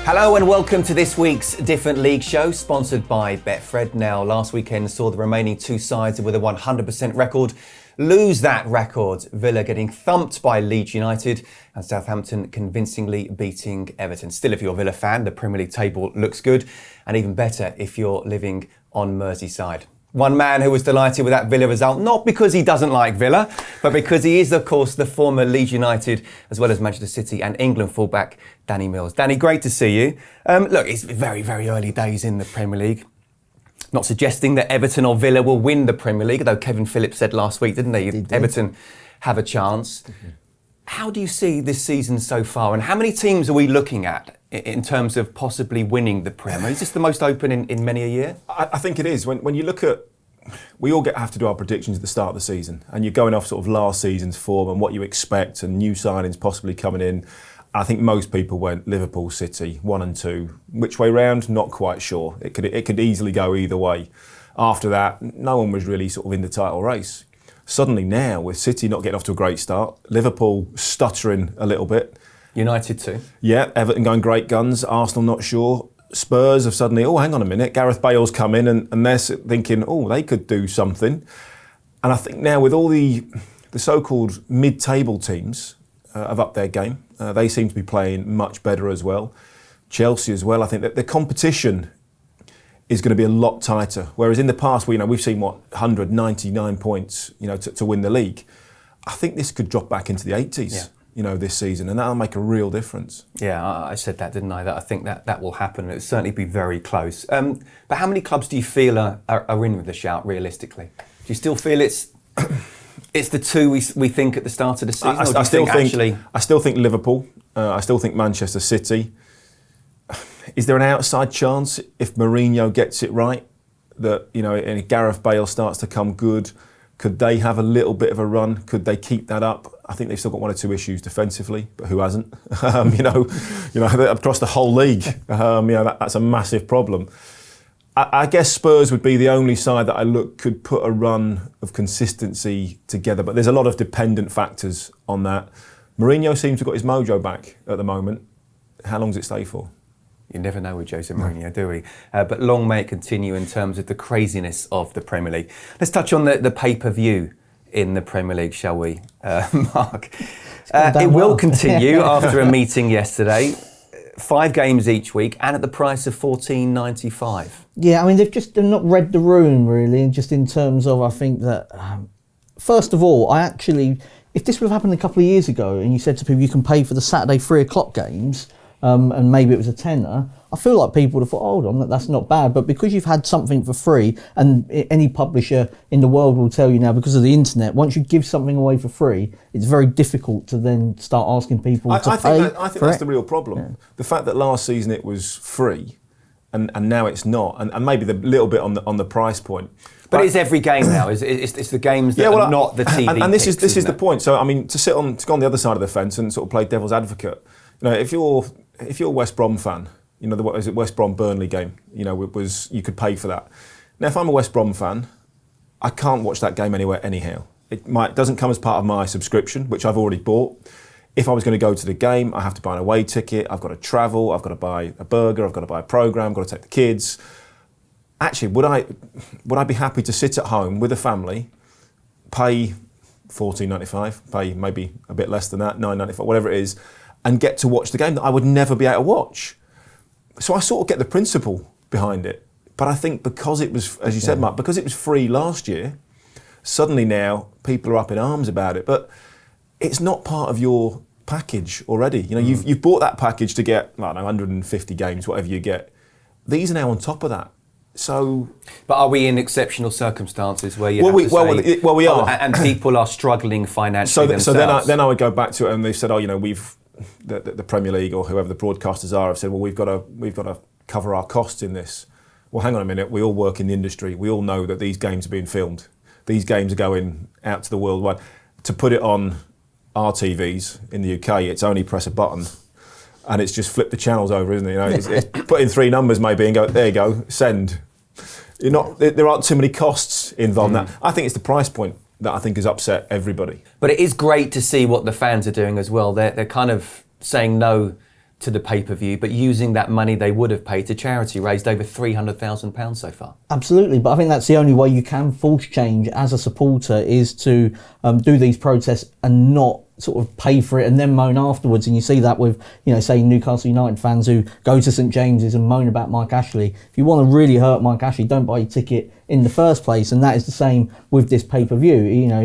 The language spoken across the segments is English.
Hello and welcome to this week's Different League show, sponsored by Betfred. Now, last weekend saw the remaining two sides with a 100% record lose that record. Villa getting thumped by Leeds United and Southampton convincingly beating Everton. Still, if you're a Villa fan, the Premier League table looks good, and even better if you're living on Merseyside. One man who was delighted with that Villa result, not because he doesn't like Villa, but because he is, of course, the former Leeds United, as well as Manchester City and England fullback, Danny Mills. Danny, great to see you. Look, it's very, very early days in the Premier League. Not suggesting that Everton or Villa will win the Premier League, though Kevin Phillips said last week, didn't he? Everton have a chance. Mm-hmm. How do you see this season so far, and how many teams are we looking at in terms of possibly winning the Premier? Is this the most open in many a year? I think it is. When you look at, we all have to do our predictions at the start of the season, and you're going off sort of last season's form and what you expect and new signings possibly coming in. I think most people went Liverpool, City, 1 and 2. Which way round? Not quite sure. It could easily go either way. After that, no one was really sort of in the title race. Suddenly now, with City not getting off to a great start, Liverpool stuttering a little bit. United too. Yeah, Everton going great guns, Arsenal not sure. Spurs have suddenly, hang on a minute, Gareth Bale's come in and they're thinking, they could do something. And I think now with all the so-called mid-table teams have upped their game. They seem to be playing much better as well. Chelsea as well. I think that the competition is going to be a lot tighter. Whereas in the past, we've seen 199 points, to win the league. I think this could drop back into the 80s. Yeah. This season, and that'll make a real difference. Yeah, I said that, didn't I? That I think that will happen. It'll certainly be very close. But how many clubs do you feel are in with the shout, realistically? Do you still feel it's the two we think at the start of the season? I still think Liverpool. I still think Manchester City. Is there an outside chance if Mourinho gets it right that and if Gareth Bale starts to come good? Could they have a little bit of a run? Could they keep that up? I think they've still got one or two issues defensively, but who hasn't? Across the whole league, that's a massive problem. I guess Spurs would be the only side that I look could put a run of consistency together, but there's a lot of dependent factors on that. Mourinho seems to have got his mojo back at the moment. How long does it stay for? You never know with Jose Mourinho, do we? But long may it continue in terms of the craziness of the Premier League. Let's touch on the pay-per-view in the Premier League, shall we, Mark? It will continue after a meeting yesterday. 5 games each week and at the price of $14.95. Yeah, they've not read the room really, just in terms of, I think that, first of all, if this would have happened a couple of years ago and you said to people you can pay for the Saturday 3:00 games, and maybe it was a tenner, I feel like people would have thought, hold on, that's not bad. But because you've had something for free, and any publisher in the world will tell you now, because of the internet, once you give something away for free, it's very difficult to then start asking people to pay. I think that's the real problem. Yeah. The fact that last season it was free, and now it's not, and maybe the little bit on the price point. But it's every game now. It's the games that are not the TV. And this is the point. So to go on the other side of the fence and sort of play devil's advocate. If you're a West Brom fan, was it West Brom Burnley game? You could pay for that. Now, if I'm a West Brom fan, I can't watch that game anywhere anyhow. It doesn't come as part of my subscription, which I've already bought. If I was going to go to the game, I have to buy an away ticket. I've got to travel. I've got to buy a burger. I've got to buy a programme. I've got to take the kids. Actually, would I be happy to sit at home with a family, pay $14.95, pay maybe a bit less than that, $9.95, whatever it is, and get to watch the game that I would never be able to watch? So I sort of get the principle behind it. But I think because it was, as you said, Mark, because it was free last year, suddenly now people are up in arms about it. But it's not part of your package already. You've bought that package to get, 150 games, whatever you get. These are now on top of that. So, but are we in exceptional circumstances where you we are, and people are struggling financially themselves? So then I would go back to it, and they've said, we've the Premier League or whoever the broadcasters are have said, we've got to cover our costs in this. Well, hang on a minute. We all work in the industry. We all know that these games are being filmed. These games are going out to the world wide. To put it on our TVs in the UK, it's only press a button. And it's just flip the channels over, isn't it? It's put in 3 numbers maybe and go, there you go, send. There aren't too many costs involved in that. I think it's the price point that I think has upset everybody. But it is great to see what the fans are doing as well. They're kind of saying no to the pay-per-view, but using that money they would have paid to charity, raised over £300,000 so far. Absolutely, but I think that's the only way you can force change as a supporter, is to do these protests and not sort of pay for it and then moan afterwards. And you see that with, say Newcastle United fans who go to St James's and moan about Mike Ashley. If you want to really hurt Mike Ashley, don't buy your ticket in the first place. And that is the same with this pay-per-view.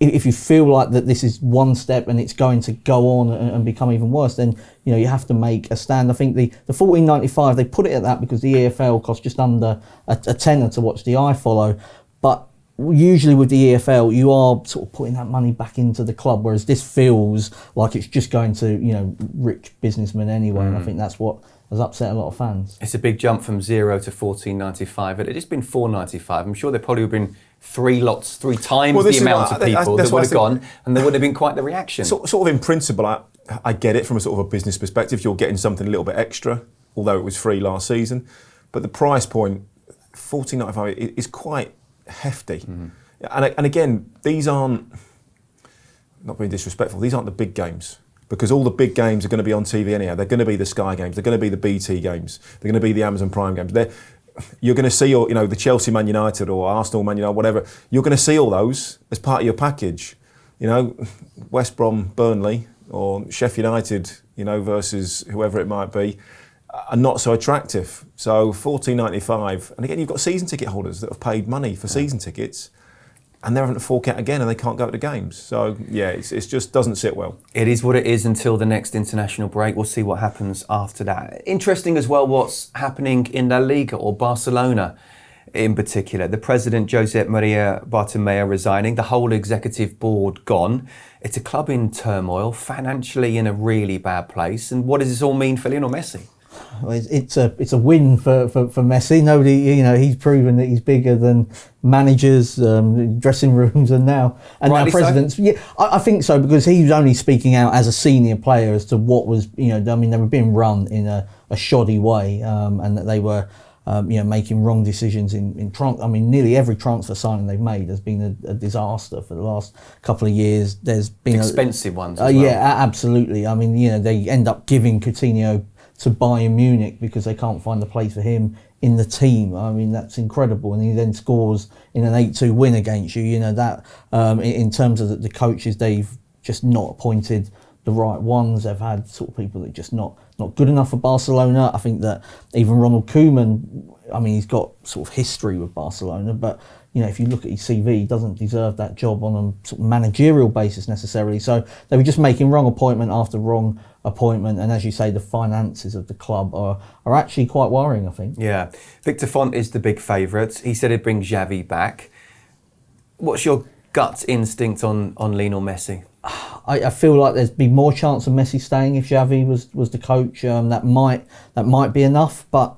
If you feel like that this is one step and it's going to go on and become even worse, then you have to make a stand. I think the $14.95, they put it at that because the EFL costs just under a tenner to watch the iFollow. But usually with the EFL, you are sort of putting that money back into the club, whereas this feels like it's just going to rich businessmen anyway. And I think that's what has upset a lot of fans. It's a big jump from $0 to $14.95. It had just been $4.95. I'm sure there probably would have been three times the amount of people that would have gone, and there would have been quite the reaction. Sort of in principle, I get it from a sort of a business perspective. You're getting something a little bit extra, although it was free last season. But the price point, $14.95, is quite hefty. Mm-hmm. And again, these aren't, not being disrespectful, these aren't the big games. Because all the big games are going to be on TV anyhow. They're going to be the Sky games. They're going to be the BT games. They're going to be the Amazon Prime games. You're going to see, the Chelsea Man United or Arsenal Man United, whatever. You're going to see all those as part of your package. West Brom, Burnley, or Sheffield United, versus whoever it might be, are not so attractive. So $14.95, and again, you've got season ticket holders that have paid money for season tickets, and they're having to fork out again, and they can't go to the games. So yeah, it just doesn't sit well. It is what it is until the next international break. We'll see what happens after that. Interesting as well what's happening in La Liga, or Barcelona in particular. The president, Josep Maria Bartomeu, resigning. The whole executive board gone. It's a club in turmoil, financially in a really bad place. And what does this all mean for Lionel Messi? It's a win for Messi. Nobody, he's proven that he's bigger than managers, dressing rooms, and now presidents. So? Yeah, I think so, because he was only speaking out as a senior player as to what was, they were being run in a shoddy way, and that they were, making wrong decisions in nearly every transfer signing they've made has been a disaster for the last couple of years. There's been expensive ones as well. Yeah, absolutely. They end up giving Coutinho to Bayern Munich because they can't find a place for him in the team. That's incredible. And he then scores in an 8-2 win against you. In terms of the coaches, they've just not appointed the right ones. They've had sort of people that are just not good enough for Barcelona. I think that even Ronald Koeman, he's got sort of history with Barcelona, but if you look at his CV, he doesn't deserve that job on a sort of managerial basis necessarily. So they were just making wrong appointment after wrong appointment, and as you say, the finances of the club are actually quite worrying, I think. Yeah. Victor Font is the big favourite. He said he'd bring Xavi back. What's your gut instinct on Lionel Messi? I feel like there'd be more chance of Messi staying if Xavi was the coach. That might be enough, but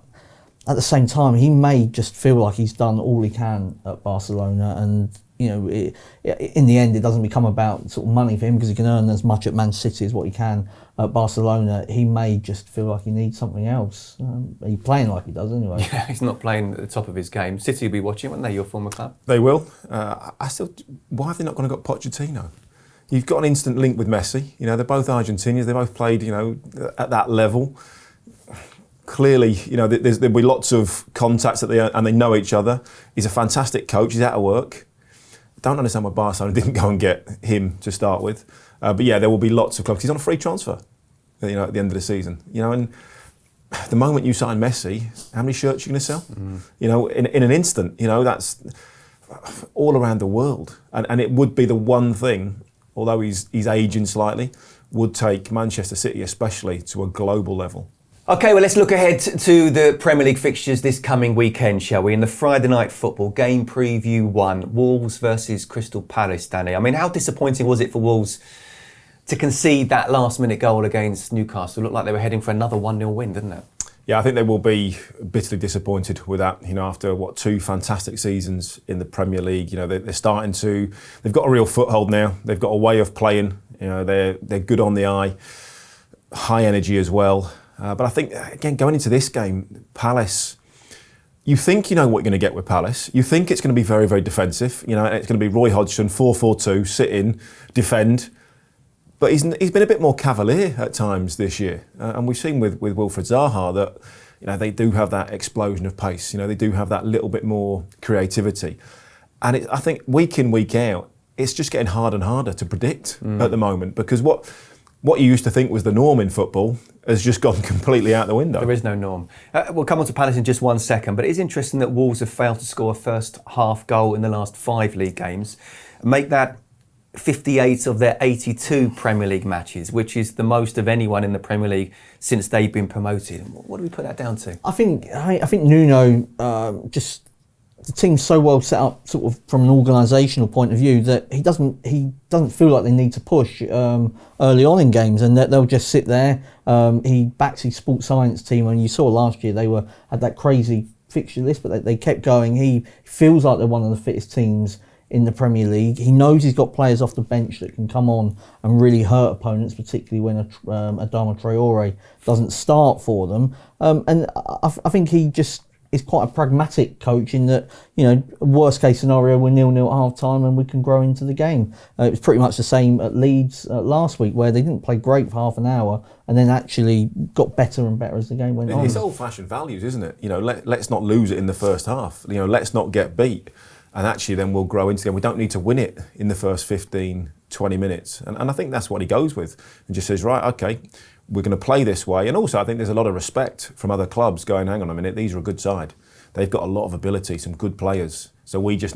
at the same time, he may just feel like he's done all he can at Barcelona, and in the end, it doesn't become about sort of money for him, because he can earn as much at Man City as what he can at Barcelona. He may just feel like he needs something else. He's playing like he does anyway. Yeah, he's not playing at the top of his game. City will be watching, won't they, your former club? They will. Why have they not gone and got Pochettino? You've got an instant link with Messi. They're both Argentinians. They both played, at that level. Clearly, there'll be lots of contacts and they know each other. He's a fantastic coach. He's out of work. I don't understand why Barcelona didn't go and get him to start with. But yeah, there will be lots of clubs. He's on a free transfer, at the end of the season. And the moment you sign Messi, how many shirts are you going to sell? In an instant. That's all around the world. And it would be the one thing, although he's aging slightly, would take Manchester City especially to a global level. OK, well, let's look ahead to the Premier League fixtures this coming weekend, shall we? In the Friday night football, game preview 1, Wolves versus Crystal Palace, Danny. How disappointing was it for Wolves to concede that last-minute goal against Newcastle? It looked like they were heading for another 1-0 win, didn't it? Yeah, I think they will be bitterly disappointed with that, after, 2 fantastic seasons in the Premier League. They're starting to... They've got a real foothold now. They've got a way of playing. They're good on the eye. High energy as well. But I think, again, going into this game, Palace, you think you know what you're going to get with Palace. You think it's going to be very, very defensive. It's going to be Roy Hodgson, 4-4-2, sit in, defend. But he's been a bit more cavalier at times this year, and we've seen with Wilfried Zaha that they do have that explosion of pace. They do have that little bit more creativity, and I think week in, week out, it's just getting harder and harder to predict at the moment, because what you used to think was the norm in football has just gone completely out the window. There is no norm. We'll come on to Palace in just 1 second, but it is interesting that Wolves have failed to score a first half goal in the last 5 league games. Make that 58 of their 82 Premier League matches, which is the most of anyone in the Premier League since they've been promoted. What do we put that down to? I think Nuno, just the team's so well set up, sort of from an organisational point of view, that he doesn't feel like they need to push early on in games, and that they'll just sit there. He backs his sports science team, and you saw last year they had that crazy fixture list, but they kept going. He feels like they're one of the fittest teams in the Premier League. He knows he's got players off the bench that can come on and really hurt opponents, particularly when Adama Traore doesn't start for them. And I think he just is quite a pragmatic coach in that, worst case scenario, we're 0-0 at half time and we can grow into the game. It was pretty much the same at Leeds last week, where they didn't play great for half an hour and then actually got better and better as the game went on. It's old-fashioned values, isn't it? Let's not lose it in the first half. Let's not get beat. And actually then we'll grow into the game. We don't need to win it in the first 15, 20 minutes. And I think that's what he goes with. And just says, right, okay, we're going to play this way. And also I think there's a lot of respect from other clubs going, hang on a minute, these are a good side. They've got a lot of ability, some good players. So we don't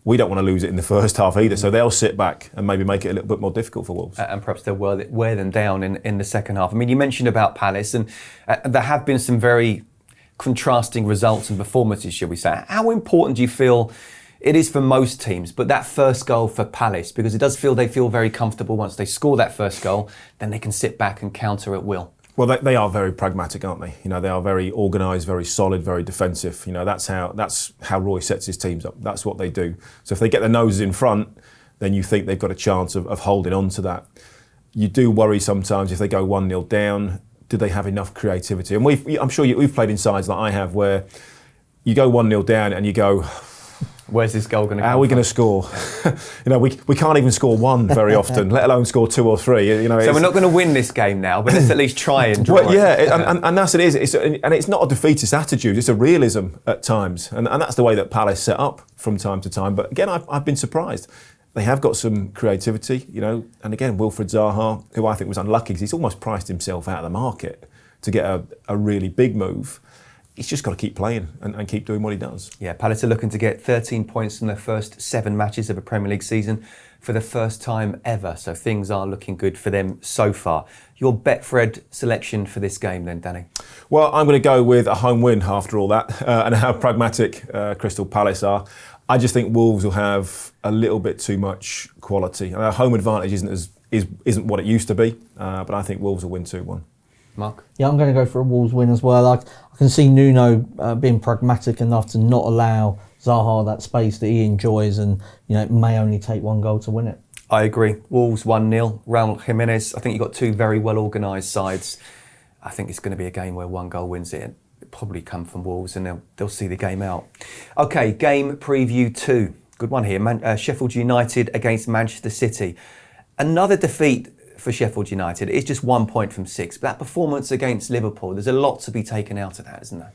want to lose it in the first half either. So they'll sit back and maybe make it a little bit more difficult for Wolves. And perhaps they'll wear them down in the second half. I mean, you mentioned about Palace, and there have been some very contrasting results and performances, shall we say. How important do you feel it is for most teams, but that first goal for Palace, because it does feel they feel very comfortable once they score that first goal, then they can sit back and counter at will. Well, they are very pragmatic, aren't they? They are very organised, very solid, very defensive. That's how Roy sets his teams up. That's what they do. So if they get their noses in front, then you think they've got a chance of holding on to that. You do worry sometimes if they go 1-0 down, do they have enough creativity? And I'm sure we've played in sides like I have, where you go 1-0 down and you go, where's this goal going to come? How are we going to score? We can't even score one very often, let alone score 2 or 3. So we're not going to win this game now, but let's at least try and draw it. And that's what it is. It's not a defeatist attitude. It's a realism at times, and that's the way that Palace set up from time to time. But again, I've been surprised. They have got some creativity, And again, Wilfried Zaha, who I think was unlucky, because he's almost priced himself out of the market to get a really big move. He's just got to keep playing and keep doing what he does. Yeah, Palace are looking to get 13 points from their first 7 matches of a Premier League season for the first time ever. So things are looking good for them so far. Your Betfred selection for this game then, Danny? Well, I'm going to go with a home win after all that and how pragmatic Crystal Palace are. I just think Wolves will have a little bit too much quality. Home advantage isn't what it used to be, but I think Wolves will win 2-1. Mark? Yeah, I'm going to go for a Wolves win as well. I can see Nuno being pragmatic enough to not allow Zaha that space that he enjoys, and it may only take 1 goal to win it. I agree. Wolves 1-0. Raul Jimenez. I think you've got 2 very well organised sides. I think it's going to be a game where 1 goal wins it. It'll probably come from Wolves, and they'll see the game out. Okay, game preview 2. Good one here. Sheffield United against Manchester City. Another defeat for Sheffield United. It's just 1 point from 6. But that performance against Liverpool, there's a lot to be taken out of that, isn't there?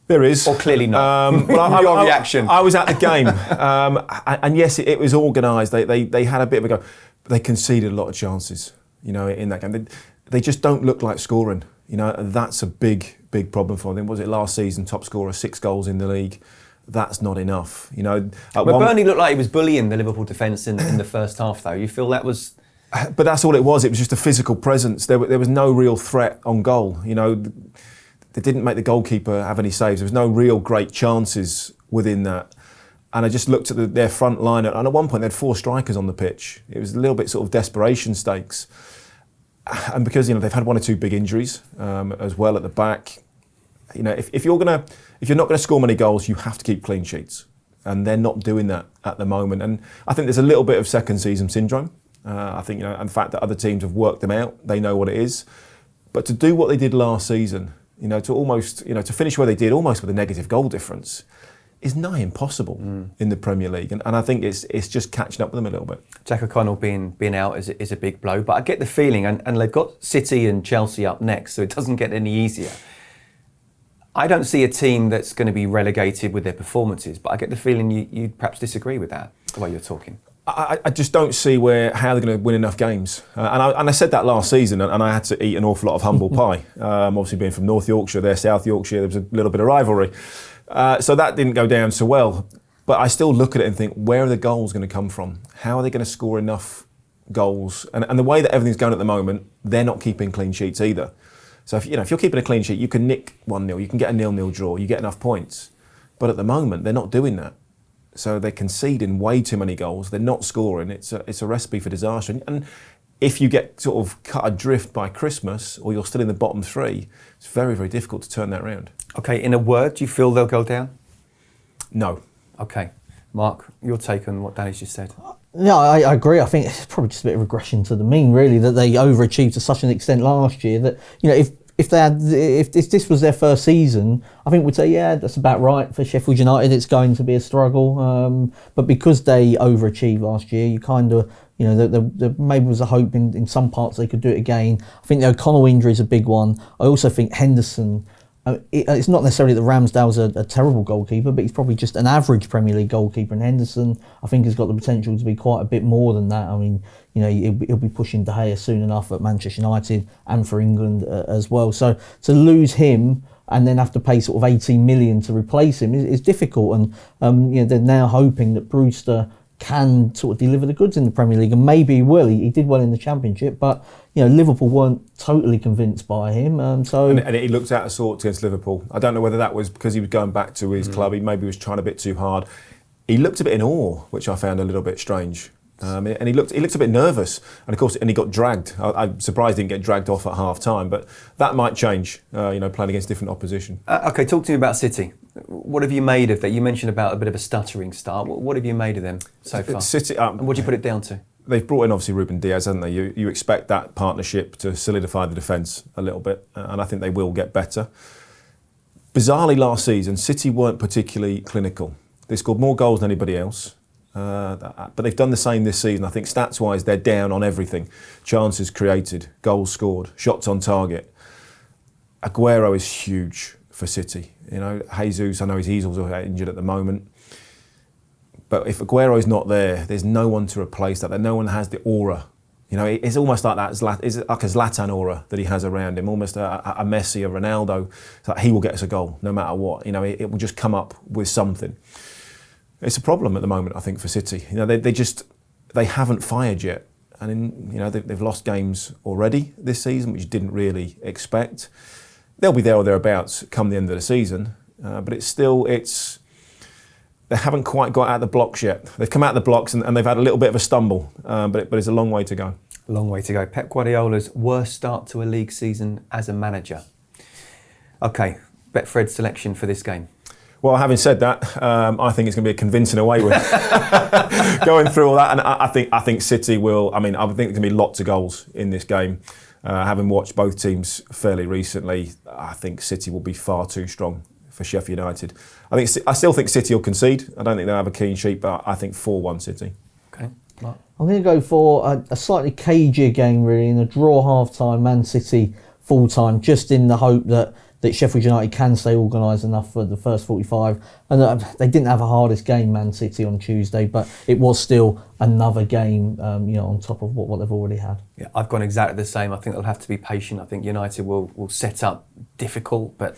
There is. Or clearly not. Your reaction. I was at the game. And yes, it was organised. They had a bit of a go. But they conceded a lot of chances, in that game. They just don't look like scoring. That's a big problem for them. Was it last season, top scorer, 6 goals in the league? That's not enough. But Burnley looked like he was bullying the Liverpool defence in the first half, though. You feel that was... But that's all it was. It was just a physical presence. There was no real threat on goal. They didn't make the goalkeeper have any saves. There was no real great chances within that. And I just looked at their front line, and at one point they had 4 strikers on the pitch. It was a little bit sort of desperation stakes. And because they've had 1 or 2 big injuries as well at the back. If you're not going to score many goals, you have to keep clean sheets, and they're not doing that at the moment. And I think there's a little bit of second season syndrome. I think, and the fact that other teams have worked them out, they know what it is. But to do what they did last season, to almost, to finish where they did, almost with a negative goal difference, is nigh impossible in the Premier League, and I think it's just catching up with them a little bit. Jack O'Connell being out is a big blow, but I get the feeling, and they've got City and Chelsea up next, so it doesn't get any easier. I don't see a team that's going to be relegated with their performances, but I get the feeling you'd perhaps disagree with that, the way you're talking. I just don't see how they're going to win enough games. And I said that last season, and I had to eat an awful lot of humble pie. Obviously being from North Yorkshire, they're South Yorkshire, there was a little bit of rivalry. So that didn't go down so well. But I still look at it and think, where are the goals going to come from? How are they going to score enough goals? And the way that everything's going at the moment, they're not keeping clean sheets either. So if you're keeping a clean sheet, you can nick 1-0, you can get a 0-0 draw, you get enough points. But at the moment, they're not doing that. So they're conceding way too many goals. They're not scoring. It's a recipe for disaster. And if you get sort of cut adrift by Christmas, or you're still in the bottom three, it's very, very difficult to turn that around. Okay, in a word, do you feel they'll go down? No. Okay. Mark, your take on what Danny's just said? No, I agree. I think it's probably just a bit of regression to the mean, really, that they overachieved to such an extent last year that, if this was their first season, I think we'd say, yeah, that's about right for Sheffield United. It's going to be a struggle, but because they overachieved last year, you kind of, there maybe was a hope in some parts they could do it again. I think the O'Connell injury is a big one. I also think Henderson. It's not necessarily that Ramsdale's a terrible goalkeeper, but he's probably just an average Premier League goalkeeper. And Henderson, I think, has got the potential to be quite a bit more than that. I mean, he'll be pushing De Gea soon enough at Manchester United and for England as well. So to lose him and then have to pay sort of 18 million to replace him is difficult. And they're now hoping that Brewster can sort of deliver the goods in the Premier League, and maybe he will. He did well in the Championship, but Liverpool weren't totally convinced by him. And he looked out of sorts against Liverpool. I don't know whether that was because he was going back to his club. He maybe was trying a bit too hard. He looked a bit in awe, which I found a little bit strange. And he looked a bit nervous, and of course, he got dragged. I'm surprised he didn't get dragged off at half time, but that might change. Playing against different opposition. Okay, talk to me about City. What have you made of that? You mentioned about a bit of a stuttering start. What have you made of them so far? City. And what do you put it down to? They've brought in obviously Ruben Diaz, haven't they? You expect that partnership to solidify the defence a little bit, and I think they will get better. Bizarrely, last season, City weren't particularly clinical. They scored more goals than anybody else. But they've done the same this season. I think stats-wise, they're down on everything. Chances created, goals scored, shots on target. Aguero is huge for City. Jesus, I know he's also injured at the moment. But if Aguero's not there, there's no one to replace that. No one has the aura. It's almost like that. It's like a Zlatan aura that he has around him, almost a Messi, a Ronaldo. It's like he will get us a goal no matter what. It will just come up with something. It's a problem at the moment, I think, for City. They haven't fired yet, and they've lost games already this season, which you didn't really expect. They'll be there or thereabouts come the end of the season, but they haven't quite got out of the blocks yet. They've come out of the blocks and they've had a little bit of a stumble, but it's a long way to go. A long way to go. Pep Guardiola's worst start to a league season as a manager. Okay, Betfred selection for this game. Well, having said that, I think it's going to be a convincing away win. Going through all that, and I think City will. I think there's going to be lots of goals in this game. Having watched both teams fairly recently, I think City will be far too strong for Sheffield United. I still think City will concede. I don't think they'll have a clean sheet, but I think 4-1 City. Okay. Mark? I'm going to go for a slightly cagier game, really, in a draw half-time, Man City full-time, just in the hope that Sheffield United can stay organised enough for the first 45. And they didn't have a hardest game, Man City, on Tuesday, but it was still another game, on top of what they've already had. Yeah, I've gone exactly the same. I think they'll have to be patient. I think United will set up difficult, but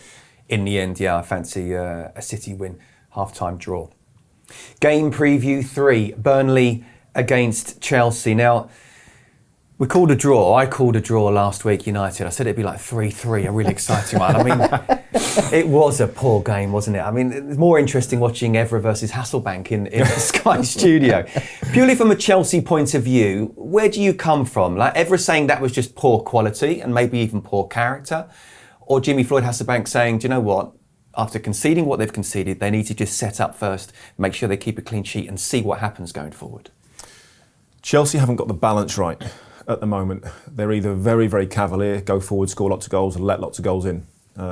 in the end, I fancy a City win, half-time draw. Game preview 3, Burnley against Chelsea. Now, we called a draw. I called a draw last week, United. I said it'd be like 3-3, a really exciting one. It was a poor game, wasn't it? It's more interesting watching Evra versus Hasselbank in the Sky studio. Purely from a Chelsea point of view, where do you come from? Like Evra saying that was just poor quality and maybe even poor character? Or Jimmy Floyd Hasselbank saying, do you know what? After conceding what they've conceded, they need to just set up first, make sure they keep a clean sheet and see what happens going forward. Chelsea haven't got the balance right at the moment. They're either very, very cavalier, go forward, score lots of goals and let lots of goals in.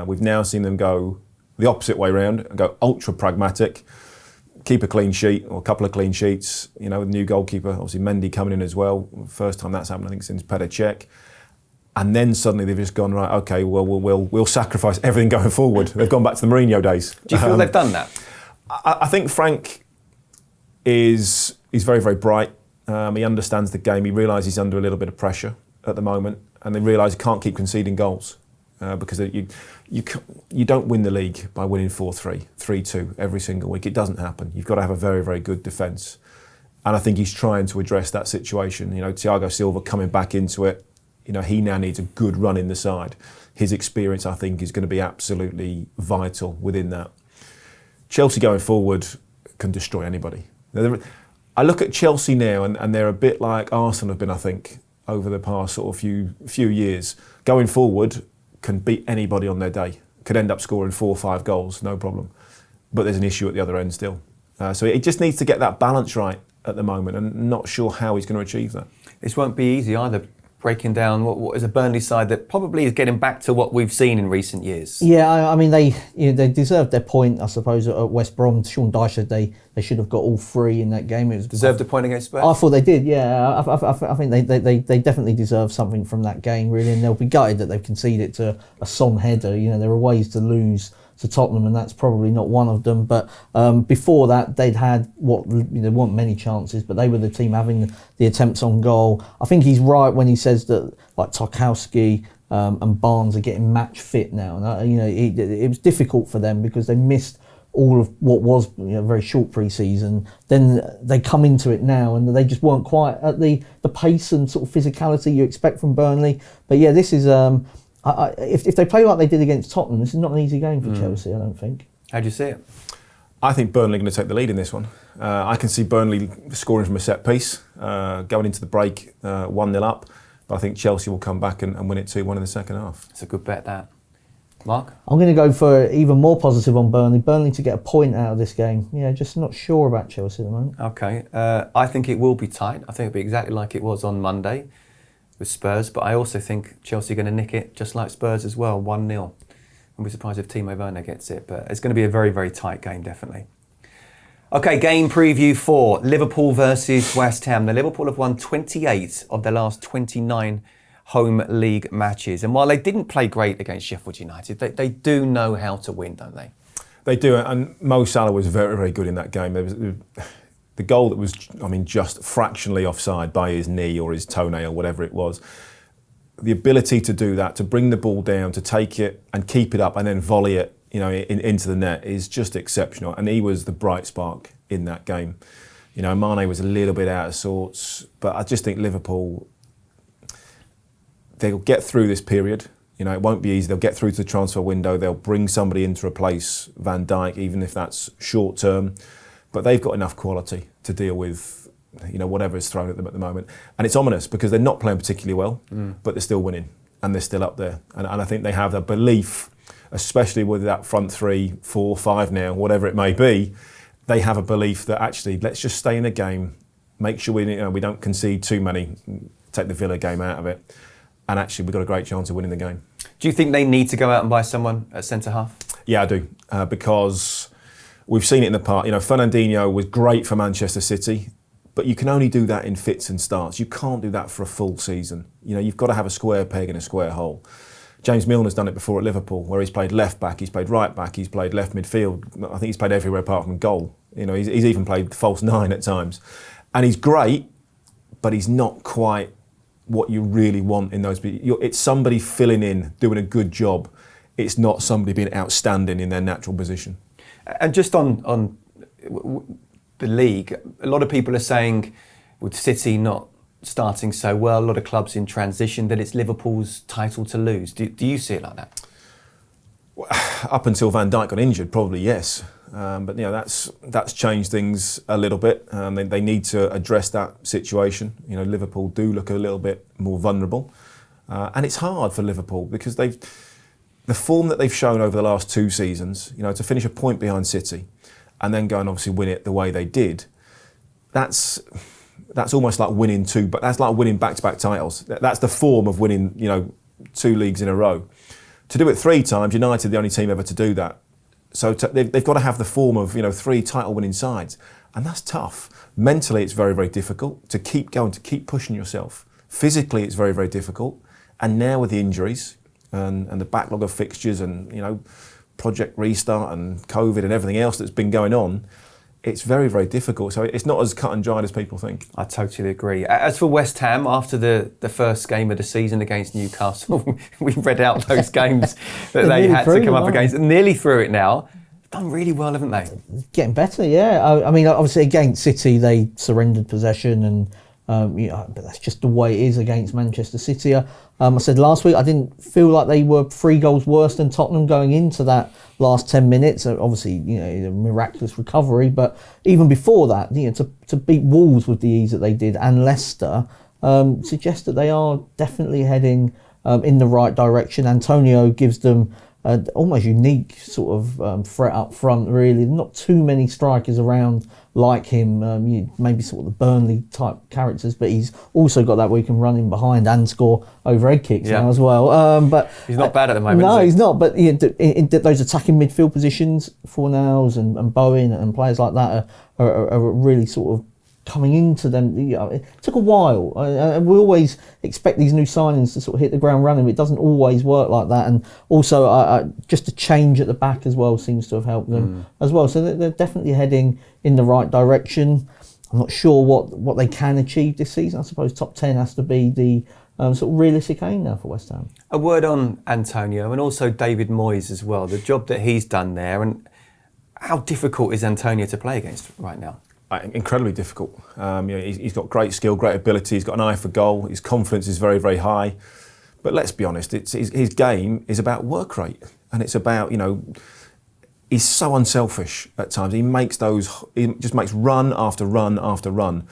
We've now seen them go the opposite way round and go ultra pragmatic, keep a clean sheet or a couple of clean sheets, with the new goalkeeper, obviously Mendy coming in as well. First time that's happened, I think, since Petr Cech. And then suddenly they've just gone, right, okay, well, we'll sacrifice everything going forward. They've gone back to the Mourinho days. Do you feel they've done that? I think Frank is very, very bright. He understands the game. He realises he's under a little bit of pressure at the moment, and they realise he can't keep conceding goals because you don't win the league by winning 4-3, 3-2 every single week. It doesn't happen. You've got to have a very, very good defence. And I think he's trying to address that situation. Thiago Silva coming back into it. He now needs a good run in the side. His experience, I think, is going to be absolutely vital within that. Chelsea going forward can destroy anybody. I look at Chelsea now, and they're a bit like Arsenal have been, I think, over the past sort of few years. Going forward, can beat anybody on their day. Could end up scoring 4 or 5 goals, no problem. But there's an issue at the other end still. So he just needs to get that balance right at the moment, and not sure how he's going to achieve that. This won't be easy either. Breaking down what is a Burnley side that probably is getting back to what we've seen in recent years. Yeah, I mean they deserved their point, I suppose, at West Brom. Sean Dyche said they should have got all 3 in that game. It was deserved a point against Spurs. I thought they did. Yeah, I think they definitely deserve something from that game, really, and they'll be gutted that they've conceded to a Son header. There are ways to lose to Tottenham, and that's probably not one of them. But before that, they'd had there weren't many chances, but they were the team having the attempts on goal. I think he's right when he says that like Tarkowski and Barnes are getting match fit now, and it was difficult for them because they missed all of what was a very short pre-season. Then they come into it now, and they just weren't quite at the pace and sort of physicality you expect from Burnley. But yeah, this is. If they play like they did against Tottenham, this is not an easy game for Chelsea, I don't think. How do you see it? I think Burnley are going to take the lead in this one. I can see Burnley scoring from a set piece, going into the break 1-0 up, but I think Chelsea will come back and win it 2-1 in the second half. It's a good bet, that. Mark? I'm going to go for even more positive on Burnley. Burnley to get a point out of this game. Yeah, just not sure about Chelsea at the moment. Okay. I think it will be tight. I think it'll be exactly like it was on Monday with Spurs, but I also think Chelsea are going to nick it just like Spurs as well, 1-0. I'll be surprised if Timo Werner gets it, but it's going to be a very, very tight game, definitely. Okay, game preview for Liverpool versus West Ham. The Liverpool have won 28 of their last 29 home league matches, and while they didn't play great against Sheffield United, they do know how to win, don't they? They do, and Mo Salah was very, very good in that game. The goal that was, just fractionally offside by his knee or his toenail, whatever it was. The ability to do that, to bring the ball down, to take it and keep it up and then volley it, into the net is just exceptional. And he was the bright spark in that game. Mane was a little bit out of sorts, but I just think Liverpool, they'll get through this period. It won't be easy. They'll get through to the transfer window. They'll bring somebody in to replace Van Dijk, even if that's short term. But they've got enough quality to deal with, whatever is thrown at them at the moment. And it's ominous because they're not playing particularly well, but they're still winning and they're still up there. And I think they have the belief, especially with that front 3, 4, 5 now, whatever it may be, they have a belief that actually let's just stay in the game, make sure we don't concede too many, take the Villa game out of it. And actually we've got a great chance of winning the game. Do you think they need to go out and buy someone at centre-half? Yeah, I do, because we've seen it in the past. Fernandinho was great for Manchester City, but you can only do that in fits and starts. You can't do that for a full season. You've got to have a square peg in a square hole. James Milner's done it before at Liverpool, where he's played left back, he's played right back, he's played left midfield. I think he's played everywhere apart from goal. He's even played false 9 at times. And he's great, but he's not quite what you really want in those. It's somebody filling in, doing a good job. It's not somebody being outstanding in their natural position. And just on the league, a lot of people are saying with City not starting so well, a lot of clubs in transition, that it's Liverpool's title to lose. Do you see it like that? Well, up until Van Dijk got injured, probably yes. But that's changed things a little bit. They need to address that situation. Liverpool do look a little bit more vulnerable. And it's hard for Liverpool because the form that they've shown over the last 2 seasons, to finish a point behind City and then go and obviously win it the way they did, that's almost like winning but that's like winning back-to-back titles. That's the form of winning, 2 leagues in a row. To do it 3 times, United the only team ever to do that. So they've got to have the form of 3 title-winning sides, and that's tough. Mentally, it's very, very difficult to keep going, to keep pushing yourself. Physically, it's very, very difficult. And now with the injuries and the backlog of fixtures and Project Restart and COVID and everything else that's been going on, it's very, very difficult. So it's not as cut and dried as people think. I totally agree. As for West Ham, after the first game of the season against Newcastle, we read out those games that they had to come up against. Nearly through it now. Done really well, haven't they? Getting better, yeah. I mean, obviously against City, they surrendered possession and but that's just the way it is against Manchester City. I said last week I didn't feel like they were 3 goals worse than Tottenham going into that last 10 minutes. Obviously, a miraculous recovery, but even before that, to beat Wolves with the ease that they did and Leicester suggests that they are definitely heading in the right direction. Antonio gives them almost unique sort of threat up front, really. Not too many strikers around like him, maybe sort of the Burnley type characters, but he's also got that where he can run in behind and score overhead kicks now as well. But he's not bad at the moment. No, is he? He's not. But in those attacking midfield positions, Fornals and Bowen and players like that are really sort of coming into them. It took a while. We always expect these new signings to sort of hit the ground running, but it doesn't always work like that. And also, just a change at the back as well seems to have helped them as well. So they're definitely heading in the right direction. I'm not sure what they can achieve this season. I suppose top 10 has to be the sort of realistic aim now for West Ham. A word on Antonio and also David Moyes as well. The job that he's done there, and how difficult is Antonio to play against right now? Incredibly difficult. He's got great skill, great ability. He's got an eye for goal. His confidence is very, very high. But let's be honest, his game is about work rate, and it's about he's so unselfish at times. He just makes run after run after run.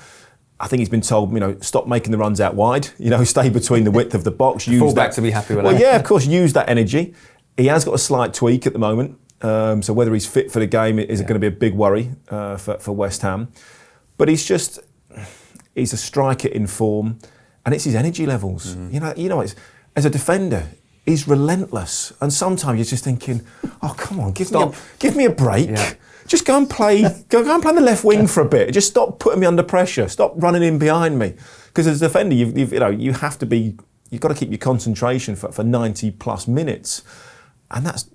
I think he's been told, stop making the runs out wide. Stay between the width of the box. Use Fullback that to be happy with. Well, yeah, of course, use that energy. He has got a slight tweak at the moment. So whether he's fit for the game is going to be a big worry for West Ham. But he's a striker in form, and it's his energy levels. As a defender, he's relentless. And sometimes you're just thinking, oh, come on, give me a break. Yeah. Just go and play on the left wing for a bit. Just stop putting me under pressure. Stop running in behind me. Because as a defender, you've got to keep your concentration for 90 plus minutes, and that's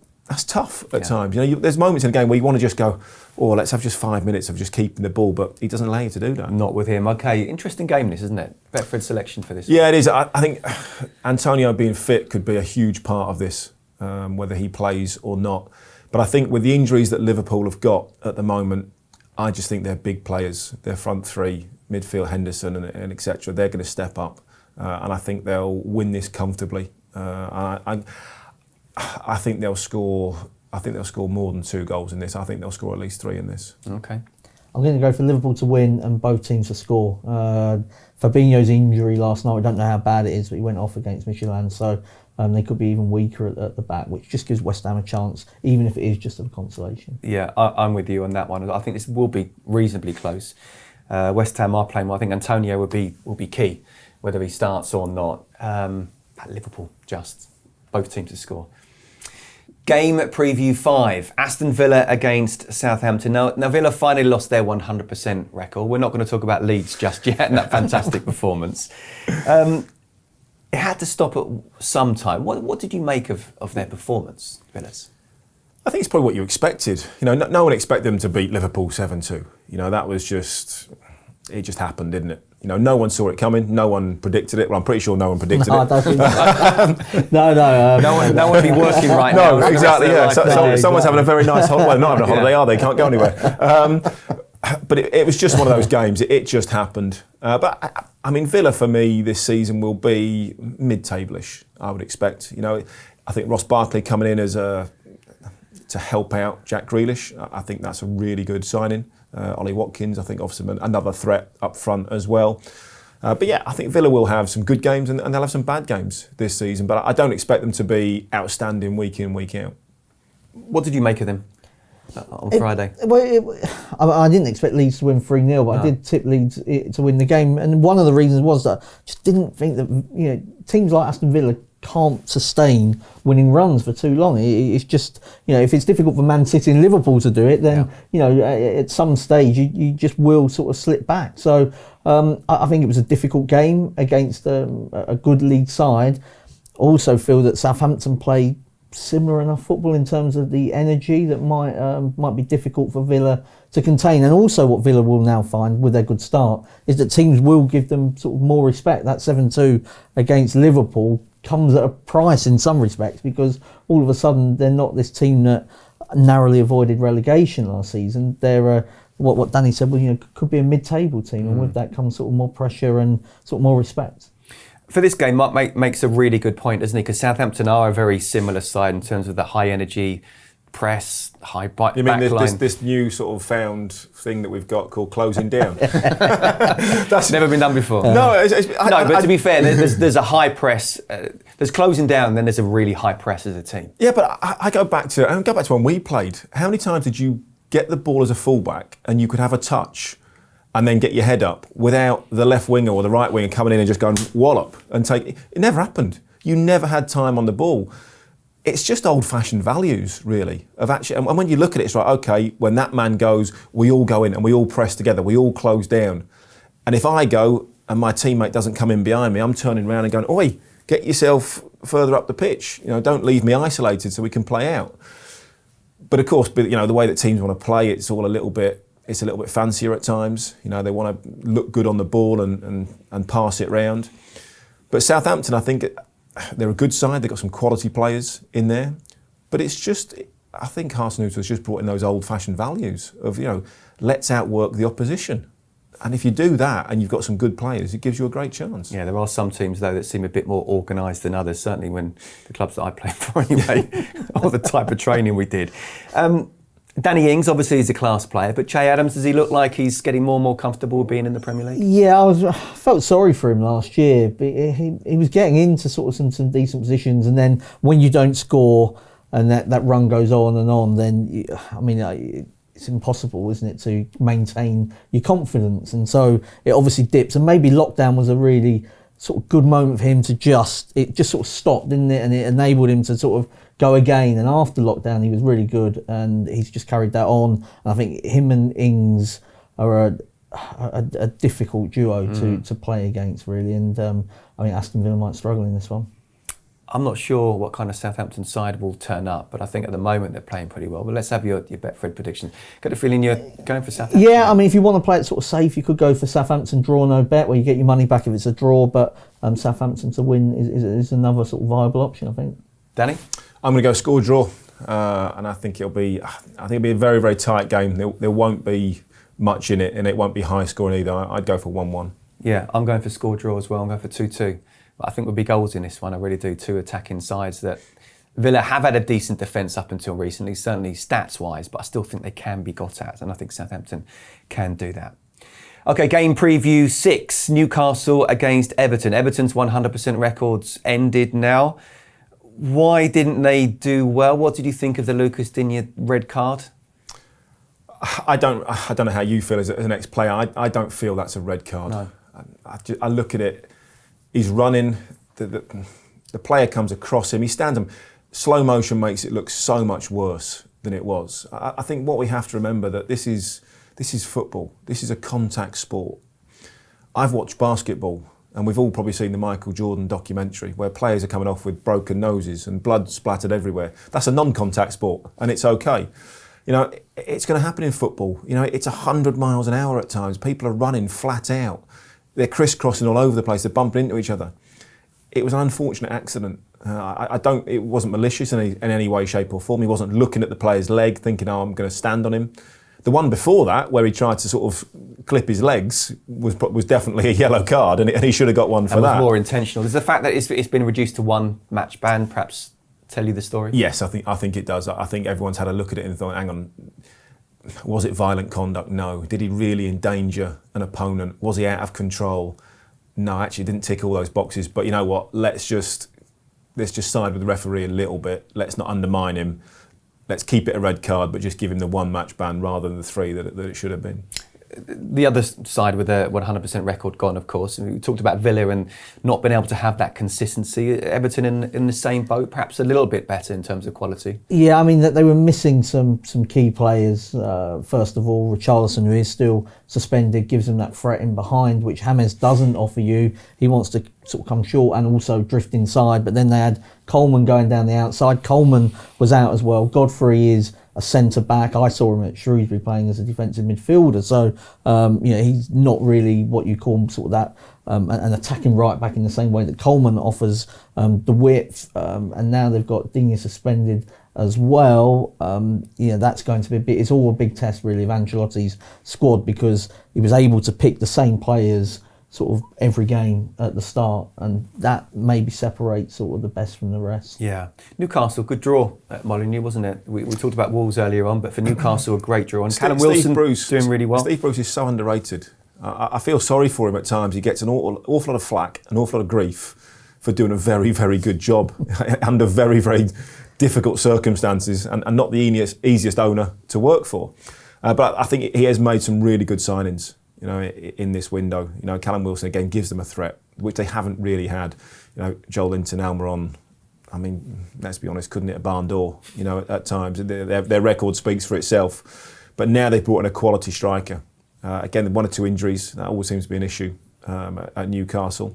tough at times. There's moments in the game where you want to just go, let's have just 5 minutes of just keeping the ball, but he doesn't allow you to do that. Not with him. Okay, interesting game this, isn't it? Betfred selection for this. Yeah, it is. I think Antonio being fit could be a huge part of this, whether he plays or not. But I think with the injuries that Liverpool have got at the moment, I just think they're big players. Their front three, midfield, Henderson and etc. They're going to step up, and I think they'll win this comfortably. I think they'll score. I think they'll score more than 2 goals in this. I think they'll score at least 3 in this. Okay. I'm going to go for Liverpool to win and both teams to score. Fabinho's injury last night, I don't know how bad it is, but he went off against Michelin, so they could be even weaker at the back, which just gives West Ham a chance, even if it is just a consolation. Yeah, I'm with you on that one. I think this will be reasonably close. West Ham are playing well. I think Antonio will be key, whether he starts or not. Liverpool, just both teams to score. Game preview 5, Aston Villa against Southampton. Now Villa finally lost their 100% record. We're not going to talk about Leeds just yet and that fantastic performance. It had to stop at some time. What did you make of their performance, Villas? I think it's probably what you expected. No one expected them to beat Liverpool 7-2. That was it just happened, didn't it? No one saw it coming. No one predicted it. Well, I'm pretty sure no one predicted it. I don't think no. No one would be working right now. No, exactly. Yeah, someone's having a very nice holiday. Well, not having a holiday, are they? Can't go anywhere. But it was just one of those games. It just happened. But I mean, Villa for me this season will be mid-table-ish. I would expect. I think Ross Barkley coming in to help out Jack Grealish. I think that's a really good signing. Ollie Watkins, I think, offers them another threat up front as well. But yeah, I think Villa will have some good games and they'll have some bad games this season. But I don't expect them to be outstanding week in, week out. What did you make of them? on Friday? I didn't expect Leeds to win 3-0, but I did tip Leeds to win the game. And one of the reasons was that I just didn't think that teams like Aston Villa can't sustain winning runs for too long. It's just, if it's difficult for Man City and Liverpool to do it, then, at some stage you just will sort of slip back. So I think it was a difficult game against a good Leeds side. Also feel that Southampton play similar enough football in terms of the energy that might be difficult for Villa to contain. And also what Villa will now find with their good start is that teams will give them sort of more respect. That 7-2 against Liverpool comes at a price in some respects, because all of a sudden they're not this team that narrowly avoided relegation last season. They're what Danny said, could be a mid-table team, and with that comes sort of more pressure and sort of more respect. For this game, Mark makes a really good point, doesn't he? Because Southampton are a very similar side in terms of the high energy press, high backline. You mean this new sort of found thing that we've got called closing down? That's never been done before. But to be fair, there's a high press. There's closing down, and then there's a really high press as a team. Yeah, but I go back to when we played. How many times did you get the ball as a fullback and you could have a touch and then get your head up without the left winger or the right winger coming in and just going wallop and take it? It never happened. You never had time on the ball. It's just old-fashioned values, really, of actually. And when you look at it, it's like, okay, when that man goes, we all go in and we all press together, we all close down. And if I go and my teammate doesn't come in behind me, I'm turning around and going, oi, get yourself further up the pitch. Don't leave me isolated so we can play out. But of course, the way that teams want to play, it's a little bit fancier at times. They want to look good on the ball and pass it round. But Southampton, I think, they're a good side. They've got some quality players in there. But it's just, I think Arsene Wenger has just brought in those old-fashioned values of, let's outwork the opposition. And if you do that and you've got some good players, it gives you a great chance. Yeah, there are some teams, though, that seem a bit more organised than others, certainly when the clubs that I played for anyway, or the type of training we did. Danny Ings obviously is a class player, but Che Adams, does he look like he's getting more and more comfortable being in the Premier League? Yeah, I felt sorry for him last year, but he was getting into sort of some decent positions, and then when you don't score and that run goes on, then it's impossible, isn't it, to maintain your confidence, and so it obviously dips. And maybe lockdown was a really sort of good moment for him to it just sort of stopped, didn't it? And it enabled him to sort of go again. And after lockdown, he was really good, and he's just carried that on. And I think him and Ings are a difficult duo to play against, really. And Aston Villa might struggle in this one. I'm not sure what kind of Southampton side will turn up, but I think at the moment they're playing pretty well. But let's have your Betfred prediction. Got the feeling you're going for Southampton? Yeah, if you want to play it sort of safe, you could go for Southampton draw no bet, where you get your money back if it's a draw. But Southampton to win is another sort of viable option, I think. Danny? I'm going to go score draw, and I think it'll be a very, very tight game. There won't be much in it, and it won't be high scoring either. I'd go for 1-1. Yeah, I'm going for score draw as well. I'm going for 2-2. But I think there'll be goals in this one. I really do. Two attacking sides that Villa have had a decent defence up until recently, certainly stats-wise, but I still think they can be got at, and I think Southampton can do that. Okay, game preview 6, Newcastle against Everton. Everton's 100% records ended now. Why didn't they do well? What did you think of the Lucas Digne red card? I don't know how you feel as an ex-player. I don't feel that's a red card. No. I look at it. He's running. The player comes across him. He stands him. Slow motion makes it look so much worse than it was. I think what we have to remember that this is football. This is a contact sport. I've watched basketball, and we've all probably seen the Michael Jordan documentary where players are coming off with broken noses and blood splattered everywhere. That's a non-contact sport, and it's okay. It's going to happen in football. It's 100 miles an hour at times. People are running flat out. They're crisscrossing all over the place. They're bumping into each other. It was an unfortunate accident. It wasn't malicious in any way, shape or form. He wasn't looking at the player's leg thinking, I'm going to stand on him. The one before that, where he tried to sort of clip his legs, was definitely a yellow card, and he should have got one for that. It was more intentional. Does the fact that it's been reduced to one match ban perhaps tell you the story? Yes, I think it does. I think everyone's had a look at it and thought, hang on, was it violent conduct? No. Did he really endanger an opponent? Was he out of control? No, actually didn't tick all those boxes. But you know what? Let's just side with the referee a little bit. Let's not undermine him. let's keep it a red card, but just give him the 1 match ban rather than the 3 that it should have been. The other side with a 100% record gone, of course. We talked about Villa and not being able to have that consistency. Everton in the same boat, perhaps a little bit better in terms of quality. Yeah, I mean, that they were missing some key players. First of all, Richarlison, who is still suspended, gives them that threat in behind, which James doesn't offer you. He wants to sort of come short and also drift inside. But then they had Coleman going down the outside. Coleman was out as well. Godfrey is a centre back. I saw him at Shrewsbury playing as a defensive midfielder, so he's not really what you call sort of that an attacking right back in the same way that Coleman offers the width. And now they've got Digne suspended as well. That's going to be it's all a big test really of Ancelotti's squad, because he was able to pick the same players sort of every game at the start, and that maybe separates sort of the best from the rest. Yeah. Newcastle, good draw at Molineux, wasn't it? We talked about Wolves earlier on, but for Newcastle, a great draw. And Callum Wilson doing really well. Steve Bruce is so underrated. I feel sorry for him at times. He gets an awful lot of flack, an awful lot of grief for doing a very, very good job under very, very difficult circumstances, and not the easiest owner to work for. But I think he has made some really good signings, in this window. Callum Wilson again gives them a threat, which they haven't really had. Joel Linton, Almiron, I mean, let's be honest, couldn't hit a barn door, at times. Their record speaks for itself. But now they've brought in a quality striker. Again, 1 or 2 injuries, that always seems to be an issue at Newcastle.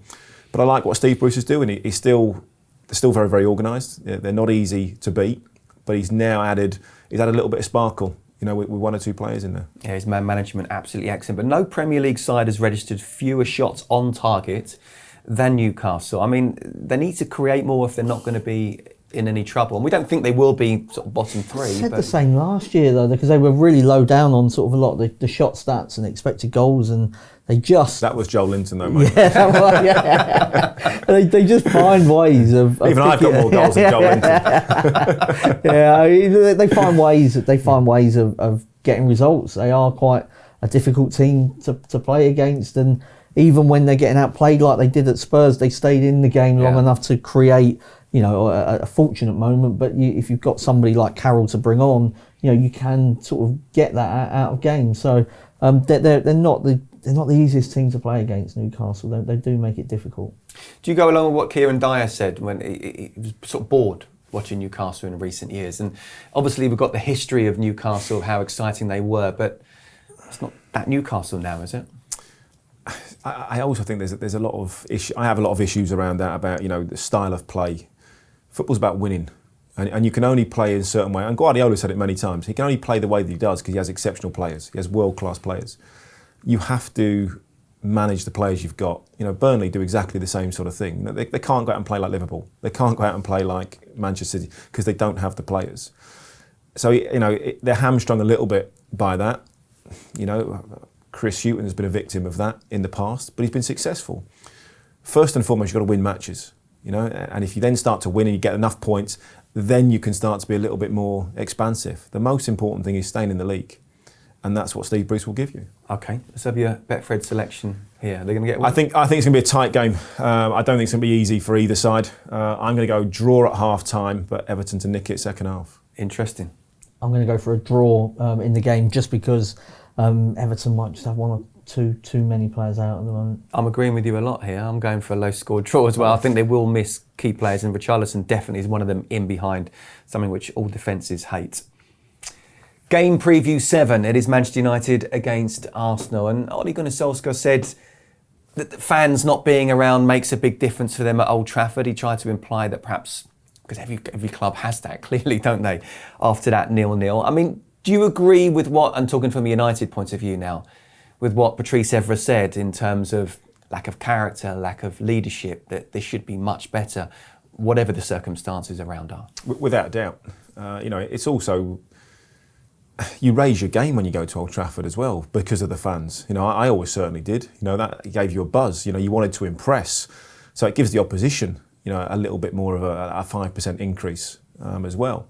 But I like what Steve Bruce is doing. They're still very, very organised. They're not easy to beat, but he's added a little bit of sparkle, with 1 or 2 players in there. Yeah, his man management absolutely excellent. But no Premier League side has registered fewer shots on target than Newcastle. I mean, they need to create more if they're not going to be in any trouble. And we don't think they will be sort of bottom 3. I said the same last year, though, because they were really low down on sort of a lot of the shot stats and expected goals, and they just... That was Joel Linton, though, mate. Yeah. They just find ways of Even I've got more goals than Joel Linton. Yeah, they find ways of getting results. They are quite a difficult team to play against, and even when they're getting outplayed like they did at Spurs, they stayed in the game long enough to create a fortunate moment. But if you've got somebody like Carroll to bring on, you can sort of get that out of games. So they're not the easiest team to play against, Newcastle. They do make it difficult. Do you go along with what Kieran Dyer said when he was sort of bored watching Newcastle in recent years? And obviously we've got the history of Newcastle, how exciting they were, but it's not that Newcastle now, is it? I also think there's a lot of issue. I have a lot of issues around that, about the style of play. Football's about winning, and you can only play in a certain way. And Guardiola said it many times. He can only play the way that he does because he has exceptional players. He has world-class players. You have to manage the players you've got. Burnley do exactly the same sort of thing. They can't go out and play like Liverpool. They can't go out and play like Manchester City because they don't have the players. So they're hamstrung a little bit by that. Chris Hughton has been a victim of that in the past, but he's been successful. First and foremost, you've got to win matches, and if you then start to win and you get enough points, then you can start to be a little bit more expansive. The most important thing is staying in the league, and that's what Steve Bruce will give you. Okay, let's have your Betfred selection here. They're going to get one? I think it's going to be a tight game. I don't think it's going to be easy for either side. I'm going to go draw at half time, but Everton to nick it second half. Interesting. I'm going to go for a draw in the game, just because Everton might just have 1 or 2 too many players out at the moment. I'm agreeing with you a lot here. I'm going for a low-scored draw as well. I think they will miss key players, and Richarlison definitely is one of them in behind, something which all defences hate. Game preview 7. It is Manchester United against Arsenal, and Ole Gunnar Solskjaer said that the fans not being around makes a big difference for them at Old Trafford. He tried to imply that perhaps, because every club has that clearly, don't they, after that 0-0. I mean, do you agree with what, I'm talking from a United point of view now, with what Patrice Evra said in terms of lack of character, lack of leadership, that they should be much better, whatever the circumstances around are? Without a doubt. It's also, you raise your game when you go to Old Trafford as well because of the fans. I always certainly did. That gave you a buzz. You wanted to impress. So it gives the opposition, a little bit more of a 5% increase as well.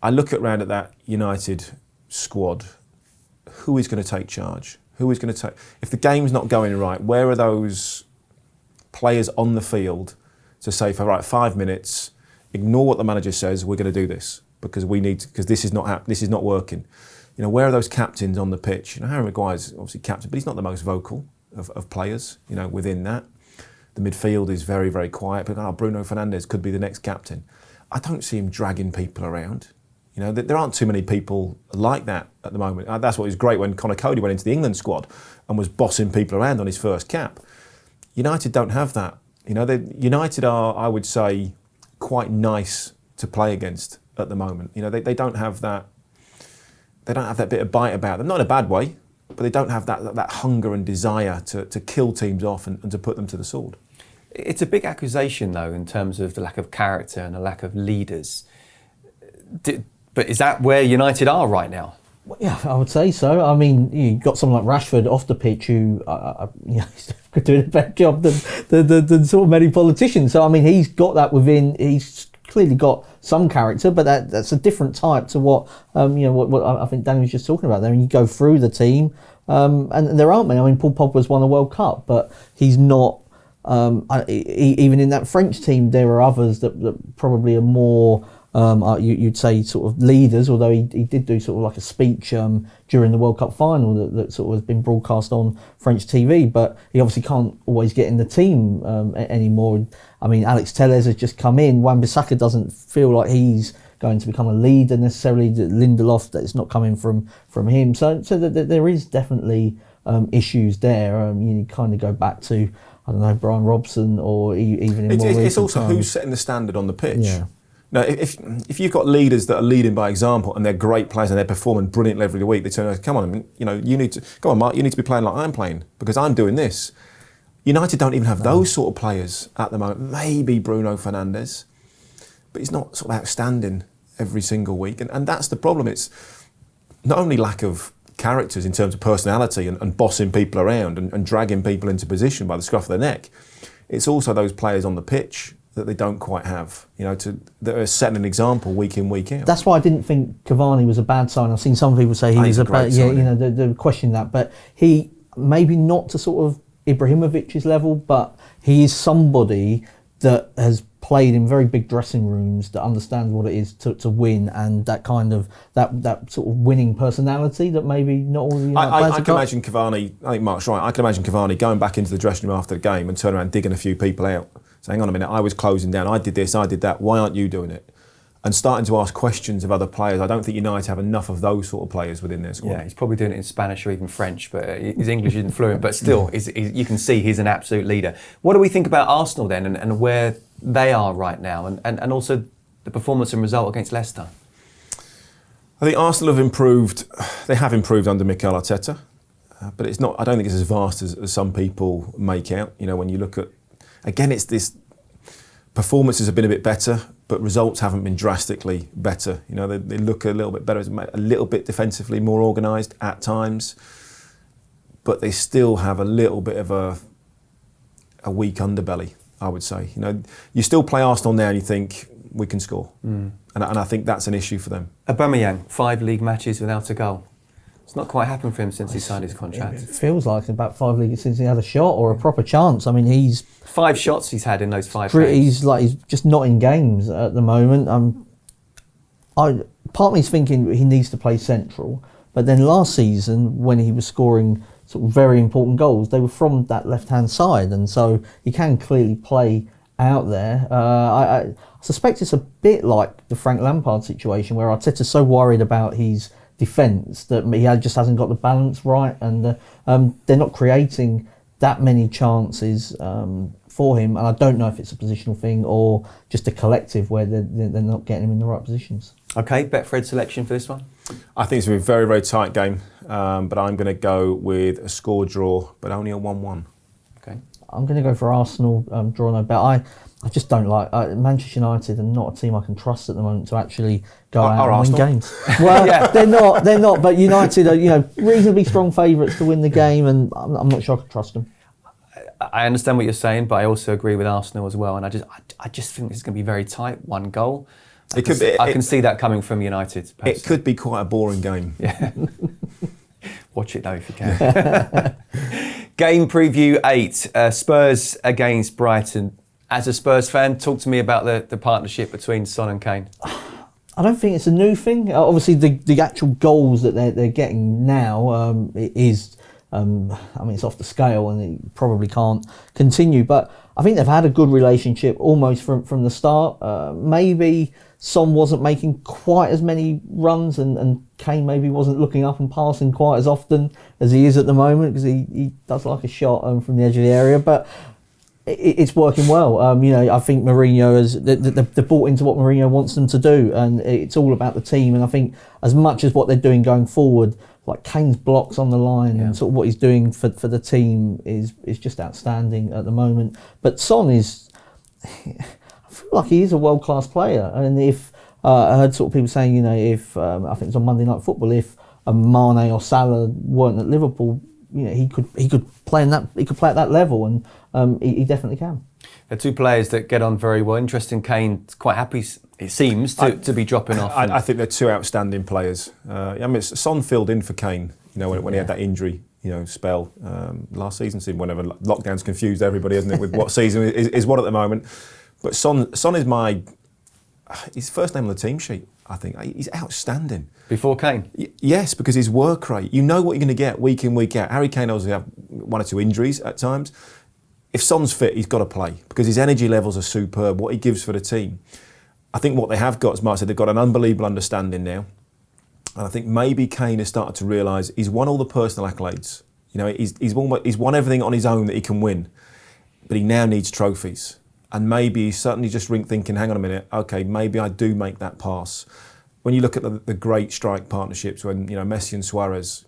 I look around at that United squad. Who is going to take charge? Who is going to take... If the game's not going right, where are those players on the field to say, for 5 minutes, ignore what the manager says, we're going to do this. because this is not working. You know, where are those captains on the pitch? You know, Harry Maguire's obviously captain, but he's not the most vocal of players, you know, within that. The midfield is very, very quiet. But Bruno Fernandes could be the next captain. I don't see him dragging people around. You know, there aren't too many people like that at the moment. That's what was great when Conor Cody went into the England squad and was bossing people around on his first cap. United don't have that. You know, United are, I would say, quite nice to play against at the moment. You know, they don't have that. They don't have that bit of bite about them. Not in a bad way, but they don't have that hunger and desire to kill teams off and to put them to the sword. It's a big accusation, though, in terms of the lack of character and the lack of leaders. But is that where United are right now? Well, yeah, I would say so. I mean, you've got someone like Rashford off the pitch who, he's doing a better job than sort of many politicians. So, I mean, he's got that within. He's clearly got some character, but that's a different type to what what I think Danny was just talking about there. And you go through the team, and there aren't many. I mean, Paul Pogba's won a World Cup, but he's not. Even in that French team, there are others that probably are more. You'd say sort of leaders, although he did do sort of like a speech during the World Cup final that sort of has been broadcast on French TV, but he obviously can't always get in the team anymore. I mean, Alex Telles has just come in. Wan-Bissaka doesn't feel like he's going to become a leader necessarily. Lindelof, that's not coming from him. So there is definitely issues there. You kind of go back to, I don't know, Brian Robson or even in more recent It's also times. who's setting the standard on the pitch. Yeah. Now, if you've got leaders that are leading by example and they're great players and they're performing brilliantly every week, they turn around, come on, you need to, come on, Mark, you need to be playing like I'm playing because I'm doing this. United don't even have those sort of players at the moment. Maybe Bruno Fernandes, but he's not sort of outstanding every single week. And that's the problem. It's not only lack of characters in terms of personality and bossing people around and dragging people into position by the scruff of their neck. It's also those players on the pitch that they don't quite have, that are setting an example week in, week out. That's why I didn't think Cavani was a bad sign. I've seen some people say he was a bad, they question that, but he maybe not to sort of Ibrahimovic's level, but he is somebody that has played in very big dressing rooms, that understands what it is to win, and that kind of that sort of winning personality that maybe not all the players I can imagine Cavani. I think Mark's right. I can imagine Cavani going back into the dressing room after the game and turning around digging a few people out. So hang on a minute, I was closing down, I did this, I did that, why aren't you doing it? And starting to ask questions of other players. I don't think United have enough of those sort of players within their squad. Yeah, he's probably doing it in Spanish or even French, but his English isn't fluent, but still, you can see he's an absolute leader. What do we think about Arsenal then and where they are right now and also the performance and result against Leicester? I think Arsenal have improved under Mikel Arteta, but it's not. I don't think it's as vast as some people make out. When you look at, again, it's this, performances have been a bit better, but results haven't been drastically better. They look a little bit better, a little bit defensively more organised at times, but they still have a little bit of a weak underbelly, I would say. You still play Arsenal now and you think, we can score. And I think that's an issue for them. Aubameyang, 5 league matches without a goal. It's not quite happened for him since he signed his contract. It feels like about 5 leagues since he had a shot or a proper chance. I mean, he's 5 shots he's had in those 5 games. He's just not in games at the moment. Part of me's thinking he needs to play central, but then last season when he was scoring sort of very important goals, they were from that left-hand side, and so he can clearly play out there. I suspect it's a bit like the Frank Lampard situation where Arteta's so worried about his defence that he just hasn't got the balance right, and they're not creating that many chances for him, and I don't know if it's a positional thing or just a collective where they're not getting him in the right positions. Okay, Betfred selection for this one? I think it's going to be a very, very tight game, but I'm going to go with a score draw, but only a 1-1. Okay. I'm going to go for Arsenal, draw no bet. I just don't like Manchester United are not a team I can trust at the moment to actually go out and Arsenal? win games. Well, yeah. They're not. But United are, reasonably strong favourites to win the game, and I'm not sure I can trust them. I understand what you're saying, but I also agree with Arsenal as well. And I just think it's going to be very tight, 1 goal. I can see that coming from United. Personally. It could be quite a boring game. Yeah. Watch it though if you can. Game preview 8, Spurs against Brighton. As a Spurs fan, talk to me about the partnership between Son and Kane. I don't think it's a new thing. Obviously, the actual goals that they're getting now it is. I mean, it's off the scale, and it probably can't continue. But I think they've had a good relationship almost from the start. Maybe Son wasn't making quite as many runs, and Kane maybe wasn't looking up and passing quite as often as he is at the moment, because he does like a shot from the edge of the area. But it's working well. I think Mourinho they're bought into what Mourinho wants them to do, and it's all about the team. And I think as much as what they're doing going forward, like Kane's blocks on the line and sort of what he's doing for the team is just outstanding at the moment. But Son I feel like he is a world-class player. And if I heard sort of people saying, if I think it was on Monday Night Football, if Mane or Salah weren't at Liverpool, he could play at that level, and he definitely can. They're two players that get on very well. Interesting, Kane's quite happy, it seems, to be dropping off. I think they're two outstanding players. Son filled in for Kane, when he had that injury, spell last season. Whenever lockdown's confused everybody, hasn't it, with what season is what at the moment. But Son is his first name on the team sheet. I think he's outstanding. Before Kane? Yes, because his work rate, you know what you're going to get week in, week out. Harry Kane obviously have one or two injuries at times. If Son's fit, he's got to play, because his energy levels are superb, what he gives for the team. I think what they have got, as Mark said, they've got an unbelievable understanding now. And I think maybe Kane has started to realise he's won all the personal accolades. He's won everything on his own that he can win. But he now needs trophies. And maybe he's certainly just thinking, hang on a minute, okay, maybe I do make that pass. When you look at the great strike partnerships, when Messi and Suarez,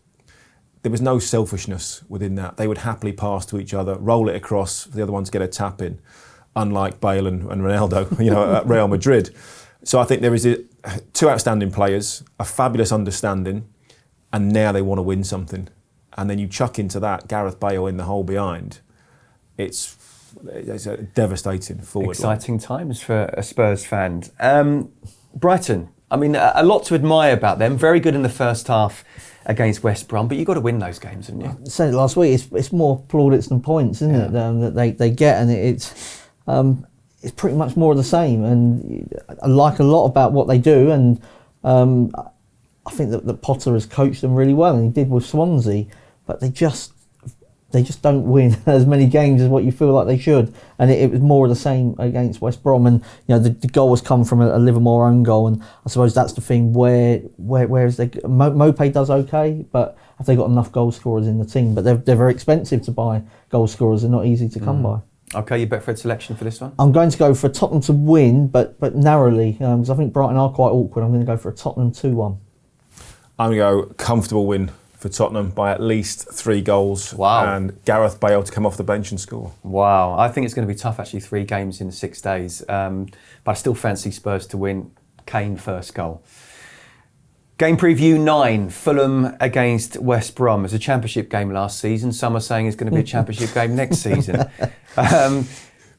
there was no selfishness within that. They would happily pass to each other, roll it across for the other one to get a tap in, unlike Bale and Ronaldo, at Real Madrid. So I think there is two outstanding players, a fabulous understanding, and now they want to win something. And then you chuck into that Gareth Bale in the hole behind. It's a devastating forward. Exciting times for a Spurs fan. Brighton, I mean, a lot to admire about them. Very good in the first half against West Brom, but you've got to win those games, haven't you? I said it last week, it's more plaudits than points, isn't it, that they get, and it's pretty much more of the same. And I like a lot about what they do, and I think that Potter has coached them really well, and he did with Swansea, but they just don't win as many games as what you feel like they should. And it was more of the same against West Brom. And the goal has come from a Livermore own goal. And I suppose that's the thing. Where is they? Mopé does okay, but have they got enough goal scorers in the team? But they're very expensive to buy goal scorers. They're not easy to come by. Okay, your Betfred selection for this one? I'm going to go for Tottenham to win, but narrowly, because I think Brighton are quite awkward. I'm going to go for a Tottenham 2-1. I'm going to go comfortable win for Tottenham by at least 3 goals. Wow. And Gareth Bale to come off the bench and score. Wow. I think it's going to be tough, actually, 3 games in 6 days. But I still fancy Spurs to win. Kane first goal. Game preview 9, Fulham against West Brom. It's a championship game last season. Some are saying it's going to be a championship game next season. But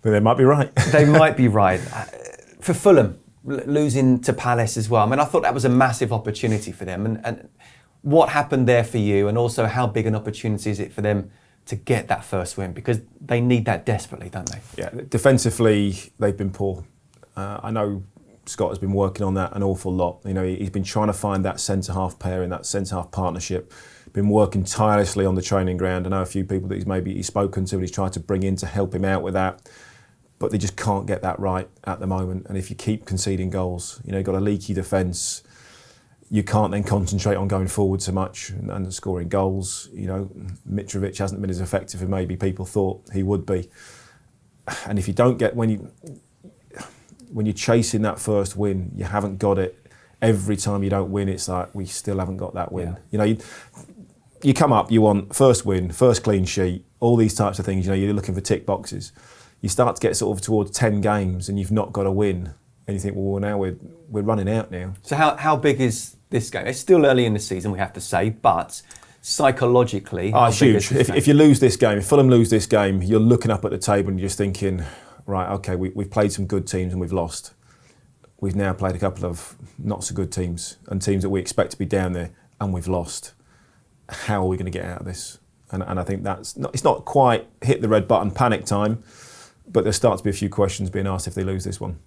they might be right. They might be right. For Fulham, losing to Palace as well. I mean, I thought that was a massive opportunity for them. And what happened there for you, and also how big an opportunity is it for them to get that first win? Because they need that desperately, don't they? Yeah, defensively, they've been poor. I know Scott has been working on that an awful lot. He's been trying to find that centre-half pair and that centre-half partnership. Been working tirelessly on the training ground. I know a few people that he's spoken to and he's tried to bring in to help him out with that. But they just can't get that right at the moment. And if you keep conceding goals, you've got a leaky defence, you can't then concentrate on going forward so much and scoring goals. Mitrovic hasn't been as effective as maybe people thought he would be. And if you don't get, when you're chasing that first win, you haven't got it. Every time you don't win, it's like, we still haven't got that win. Yeah. You come up, you want first win, first clean sheet, all these types of things. You're looking for tick boxes. You start to get sort of towards 10 games and you've not got a win. And you think, well, now we're running out now. So how big is this game? It's still early in the season, we have to say, but psychologically, it's huge. If you lose this game, if Fulham lose this game, you're looking up at the table and you're just thinking, right, okay, we've played some good teams and we've lost. We've now played a couple of not so good teams and teams that we expect to be down there, and we've lost. How are we going to get out of this? And I think it's not quite hit the red button panic time, but there starts to be a few questions being asked if they lose this one.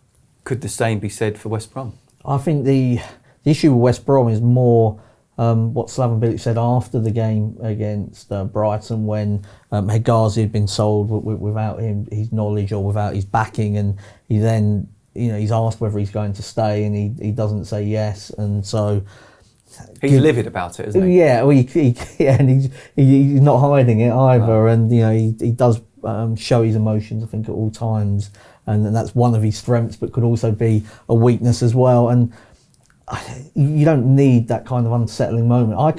Could the same be said for West Brom? I think the issue with West Brom is more what Slaven Bilic said after the game against Brighton, when Hegazi had been sold without his knowledge or without his backing, and he then, he's asked whether he's going to stay, and he doesn't say yes, and so he's livid about it, isn't he? Yeah, well, and he's not hiding it either, and he does show his emotions, I think, at all times, and that's one of his strengths, but could also be a weakness as well. And you don't need that kind of unsettling moment. I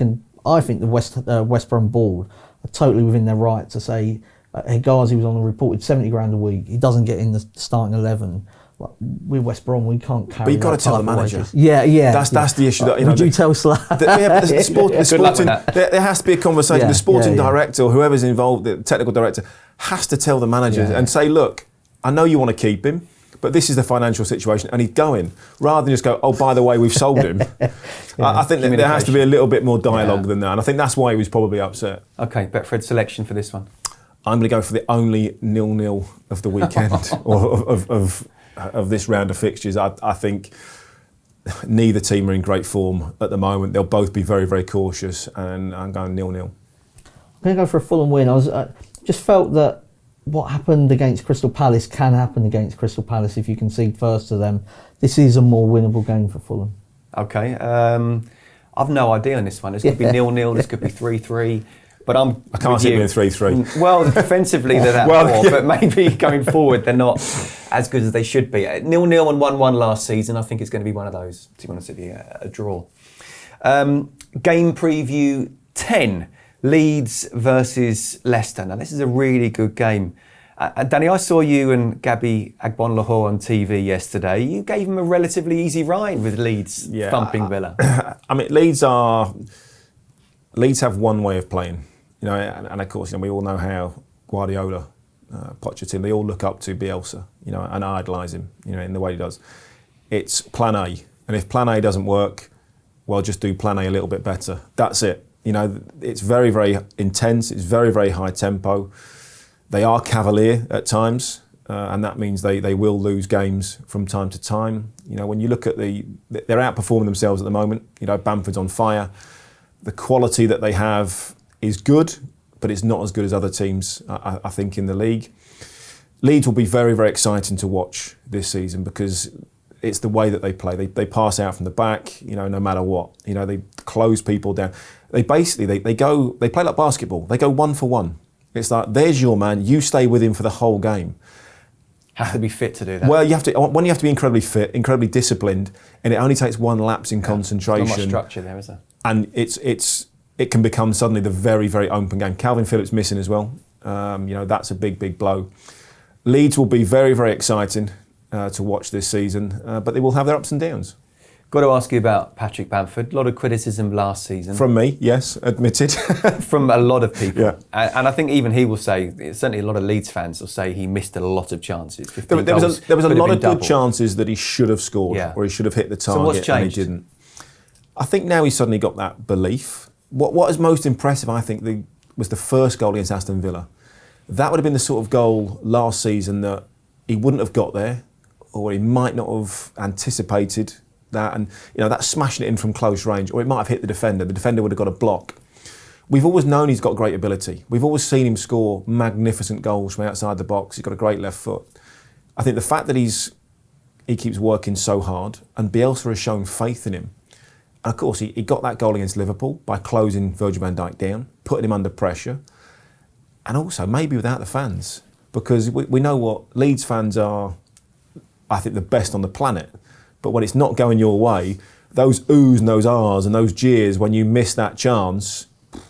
think the West Brom board are totally within their right to say Hegazi was on a reported 70 grand a week. He doesn't get in the starting 11. Like, we're West Brom, we can't carry. But you've got to tell the manager. Yeah. That's the issue. That, would you tell Slav? There has to be a conversation. The sporting director or whoever's involved, the technical director, has to tell the manager and say, look, I know you want to keep him, but this is the financial situation, and he's going, rather than just go, oh, by the way, we've sold him. I think that there has to be a little bit more dialogue than that, and I think that's why he was probably upset. Okay, Betfred selection for this one. I'm going to go for the only 0-0 of the weekend, or of this round of fixtures. I think neither team are in great form at the moment. They'll both be very, very cautious, and I'm going 0-0. I'm going to go for a Fulham win. I just felt that what happened against Crystal Palace can happen against Crystal Palace if you concede first to them. This is a more winnable game for Fulham. Okay, I've no idea on this one. This could be 0-0, this could be 3-3. But I can't see it being 3-3. Well, defensively they're that poor, but maybe going forward they're not as good as they should be. 0-0 and 1-1 last season. I think it's going to be one of those, to be honest with you, a draw. Game preview 10. Leeds versus Leicester. Now, this is a really good game. Danny, I saw you and Gabby Agbonlahor on TV yesterday. You gave them a relatively easy ride with Leeds thumping Villa. I mean, Leeds have one way of playing, and of course, we all know how Guardiola, Pochettino, they all look up to Bielsa, and idolise him, in the way he does. It's plan A, and if plan A doesn't work, well, just do plan A a little bit better. That's it. It's very, very intense. It's very, very high tempo. They are cavalier at times, and that means they will lose games from time to time. When you look at they're outperforming themselves at the moment. Bamford's on fire. The quality that they have is good, but it's not as good as other teams, I think, in the league. Leeds will be very, very exciting to watch this season because it's the way that they play. They pass out from the back, no matter what. They close people down. They basically they play like basketball. They go 1 for 1. It's like, there's your man. You stay with him for the whole game. Have to be fit to do that. Well, you have to be incredibly fit, incredibly disciplined, and it only takes one lapse in concentration. There's not much structure there, is there? And it can become suddenly the very, very open game. Calvin Phillips missing as well. That's a big, big blow. Leeds will be very, very exciting to watch this season, but they will have their ups and downs. Got to ask you about Patrick Bamford. A lot of criticism last season. From me, yes, admitted. From a lot of people. Yeah. And I think even he will say, certainly a lot of Leeds fans will say he missed a lot of chances. There was a lot of good chances that he should have scored, or he should have hit the target, so what's changed? And he didn't. I think now he's suddenly got that belief. What is most impressive, I think, was the first goal against Aston Villa. That would have been the sort of goal last season that he wouldn't have got there, or he might not have anticipated that, and that smashing it in from close range, or it might have hit the defender. The defender would have got a block. We've always known he's got great ability. We've always seen him score magnificent goals from outside the box. He's got a great left foot. I think the fact that he keeps working so hard, and Bielsa has shown faith in him. And of course, he got that goal against Liverpool by closing Virgil van Dijk down, putting him under pressure, and also maybe without the fans, because we know what Leeds fans are. I think the best on the planet. But when it's not going your way, those oohs and those ahs and those jeers when you miss that chance,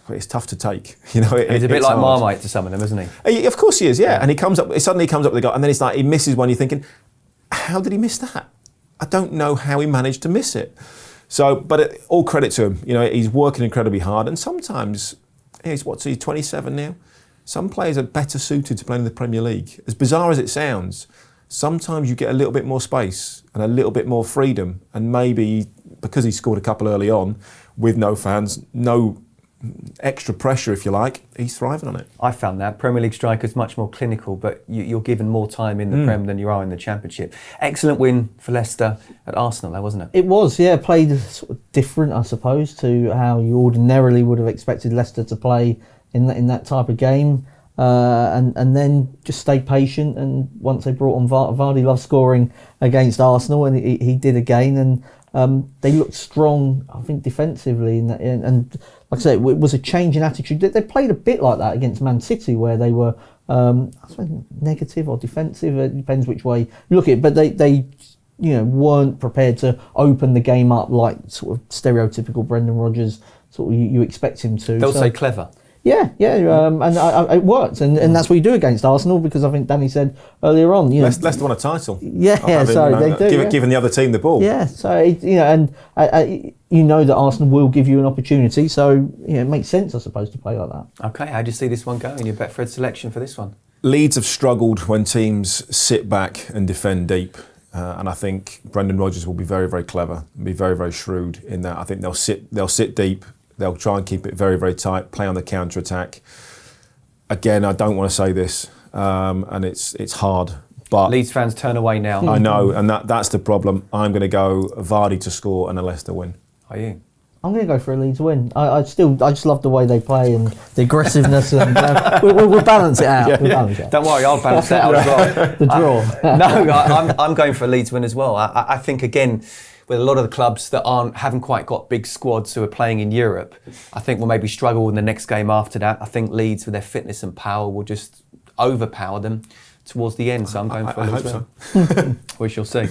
it's tough to take. He's a bit like hard. Marmite to some of them, isn't he? Of course he is, yeah. And he suddenly comes up with a goal, and then it's like he misses one. You're thinking, how did he miss that? I don't know how he managed to miss it. So, but all credit to him. He's working incredibly hard, and sometimes he's 27 now. Some players are better suited to playing in the Premier League. As bizarre as it sounds, sometimes you get a little bit more space and a little bit more freedom, and maybe because he scored a couple early on with no fans, no extra pressure, if you like, he's thriving on it. I found that Premier League strikers much more clinical, but you're given more time in the Prem than you are in the Championship. Excellent win for Leicester at Arsenal, though, wasn't it? It was, yeah. Played sort of different, I suppose, to how you ordinarily would have expected Leicester to play in that type of game. And then just stay patient, and once they brought on Vardy loves scoring against Arsenal, and he did again, and they looked strong, I think, defensively, and like I say, it was a change in attitude. They played a bit like that against Man City, where they were I suppose negative or defensive, it depends which way you look at it, but they weren't prepared to open the game up like sort of stereotypical Brendan Rodgers sort of you expect him to. They'll say clever. Yeah, and it worked, and that's what you do against Arsenal, because I think Danny said earlier on, Leicester won a title. Yeah, so they do. Giving the other team the ball. Yeah, so and that Arsenal will give you an opportunity, so it makes sense, I suppose, to play like that. Okay, how do you see this one going? Your Betfred selection for this one? Leeds have struggled when teams sit back and defend deep. And I think Brendan Rodgers will be very, very clever, and be very, very shrewd in that. I think they'll sit deep. They'll try and keep it very, very tight, play on the counter-attack. Again, I don't want to say this, and it's hard. But Leeds fans turn away now. I know, and that's the problem. I'm going to go Vardy to score and a Leicester win. Are you? I'm going to go for a Leeds win. I just love the way they play and the aggressiveness, and we'll balance it out. Don't worry, I'll balance it out as well. The draw. I'm going for a Leeds win as well. I think, again, with a lot of the clubs that haven't quite got big squads who are playing in Europe, I think will maybe struggle in the next game after that. I think Leeds, with their fitness and power, will just overpower them towards the end. So I'm going for a Leeds win. So. We shall see.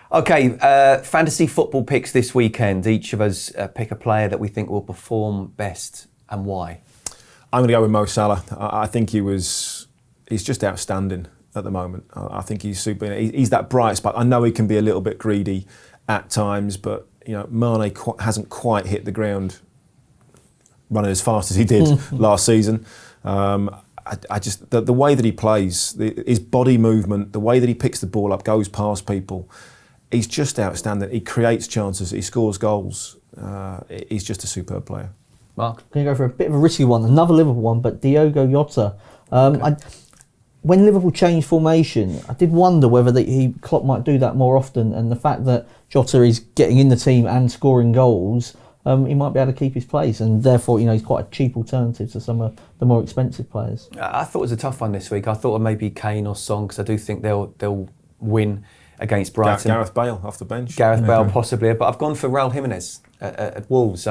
Okay, fantasy football picks this weekend. Each of us pick a player that we think will perform best, and why. I'm going to go with Mo Salah. I think he's just outstanding at the moment. I think he's super. He's that bright spot. I know he can be a little bit greedy at times, but Mane hasn't quite hit the ground running as fast as he did last season. I just the way that he plays, his body movement, the way that he picks the ball up, goes past people, he's just outstanding. He creates chances, he scores goals. He's just a superb player. Mark, I'm going to go for a bit of a risky one, another Liverpool one, but Diogo Jota. When Liverpool changed formation, I did wonder whether Klopp might do that more often, and the fact that Jota is getting in the team and scoring goals, he might be able to keep his place, and therefore, he's quite a cheap alternative to some of the more expensive players. I thought it was a tough one this week. I thought maybe Kane or Son, because I do think they'll win against Brighton. Gareth Bale off the bench. Gareth Bale possibly, but I've gone for Raul Jimenez at Wolves.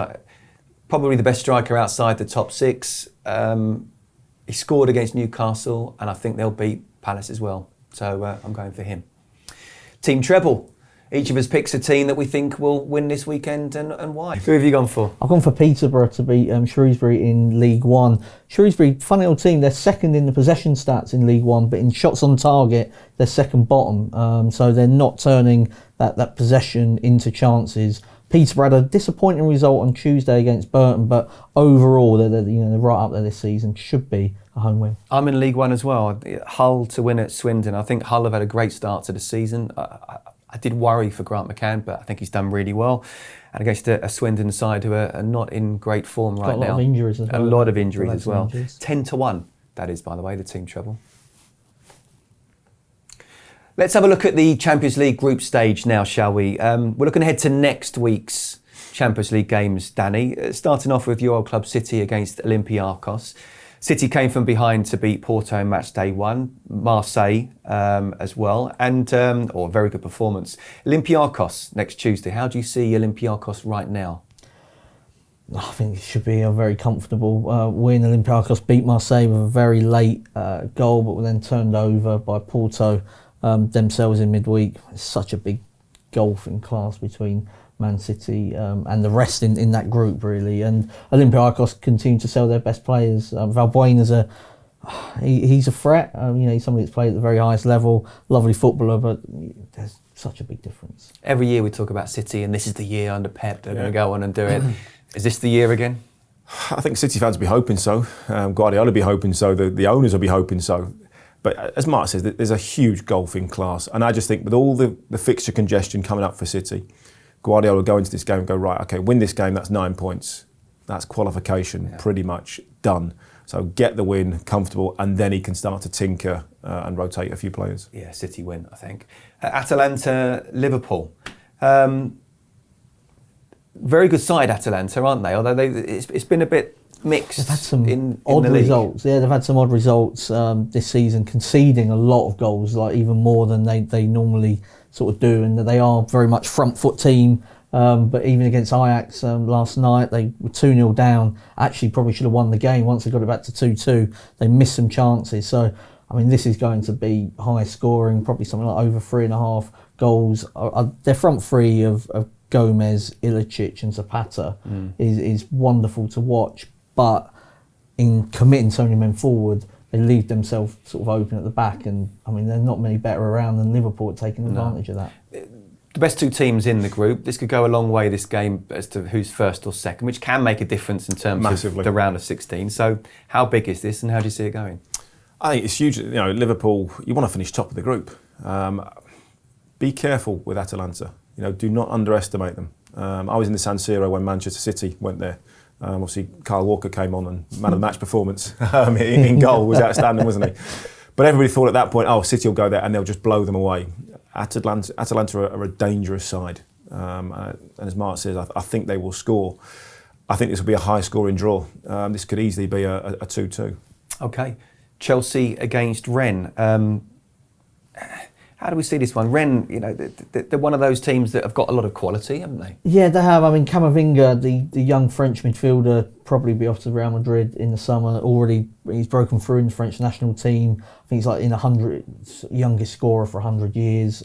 Probably the best striker outside the top six. He scored against Newcastle, and I think they'll beat Palace as well. So I'm going for him. Team treble. Each of us picks a team that we think will win this weekend, and why. Who have you gone for? I've gone for Peterborough to beat Shrewsbury in League One. Shrewsbury, funny old team, they're second in the possession stats in League One, but in shots on target, they're second bottom. So they're not turning that possession into chances. Peterborough had a disappointing result on Tuesday against Burton, but overall they're right up there this season. Should be a home win. I'm in League One as well. Hull to win at Swindon. I think Hull have had a great start to the season. I did worry for Grant McCann, but I think he's done really well. And against a Swindon side who are not in great form right now. Got a lot of injuries as well. A lot of injuries as well. 10-1, that is, by the way, the team treble. Let's have a look at the Champions League group stage now, shall we? We're looking ahead to next week's Champions League games, Danny. Starting off with your old club City against Olympiacos. City came from behind to beat Porto in match day 1, Marseille as well, and a very good performance. Olympiacos next Tuesday. How do you see Olympiacos right now? I think it should be a very comfortable win. Olympiacos beat Marseille with a very late goal, but were then turned over by Porto themselves in midweek. It's such a big gulf in class between Man City and the rest in that group, really. And Olympiacos continue to sell their best players. Valbuena's he's a threat. He's somebody that's played at the very highest level. Lovely footballer, but there's such a big difference. Every year we talk about City, and this is the year under Pep they're going to go on and do it. Is this the year again? I think City fans will be hoping so. Guardiola will be hoping so. The owners will be hoping so. But as Mark says, there's a huge gulf in class. And I just think with all the fixture congestion coming up for City, Guardiola will go into this game and go, right, okay, win this game, that's 9 points. That's qualification pretty much done. So get the win, comfortable, and then he can start to tinker and rotate a few players. Yeah, City win, I think. Atalanta, Liverpool. Very good side, Atalanta, aren't they? Although it's been a bit mixed. They've had some in odd the league. results. Yeah, they've had some odd results this season, conceding a lot of goals, like even more than they normally sort of do, and they are very much front foot team. But even against Ajax last night, they were 2-0 down. Actually, probably should have won the game once they got it back to 2-2. They missed some chances. So, I mean, this is going to be high scoring, probably something like over 3.5 goals. Their front three of Gomez, Ilicic and Zapata is wonderful to watch. But in committing so many men forward, they leave themselves sort of open at the back. And, I mean, there's not many better around than Liverpool at taking advantage of that. The best two teams in the group. This could go a long way, this game, as to who's first or second, which can make a difference in terms Massively. of the round of 16. So how big is this and how do you see it going? I think it's huge. Liverpool, you want to finish top of the group. Be careful with Atalanta. Do not underestimate them. I was in the San Siro when Manchester City went there. Obviously, Kyle Walker came on and man of the match performance in goal was outstanding, wasn't he? But everybody thought at that point, City will go there and they'll just blow them away. Atalanta are a dangerous side, and as Mark says, I think they will score. I think this will be a high-scoring draw. This could easily be a 2-2. Okay, Chelsea against Rennes. How do we see this one? Rennes, they're one of those teams that have got a lot of quality, haven't they? Yeah, they have. I mean, Camavinga, the young French midfielder, probably be off to Real Madrid in the summer. Already, he's broken through in the French national team. I think he's like in 100 youngest scorer for 100 years.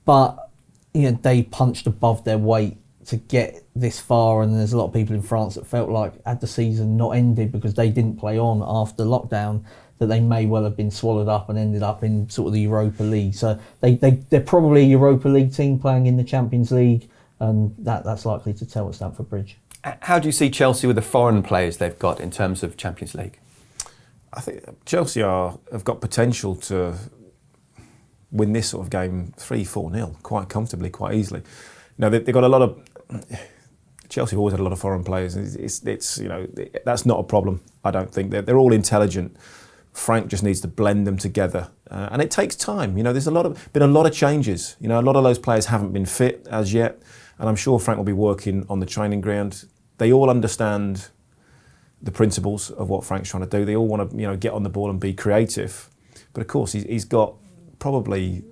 But they punched above their weight to get this far, and there's a lot of people in France that felt like had the season not ended because they didn't play on after lockdown, that they may well have been swallowed up and ended up in sort of the Europa League. So they're probably a Europa League team playing in the Champions League, and that's likely to tell at Stamford Bridge. How do you see Chelsea with the foreign players they've got in terms of Champions League? I think Chelsea have got potential to win this sort of game 3-4-0 quite comfortably, quite easily. They've got a lot of... Chelsea have always had a lot of foreign players. It's that's not a problem, I don't think. They're all intelligent. Frank just needs to blend them together, and it takes time. There's been a lot of changes. A lot of those players haven't been fit as yet, and I'm sure Frank will be working on the training ground. They all understand the principles of what Frank's trying to do. They all want to get on the ball and be creative, but of course he's got probably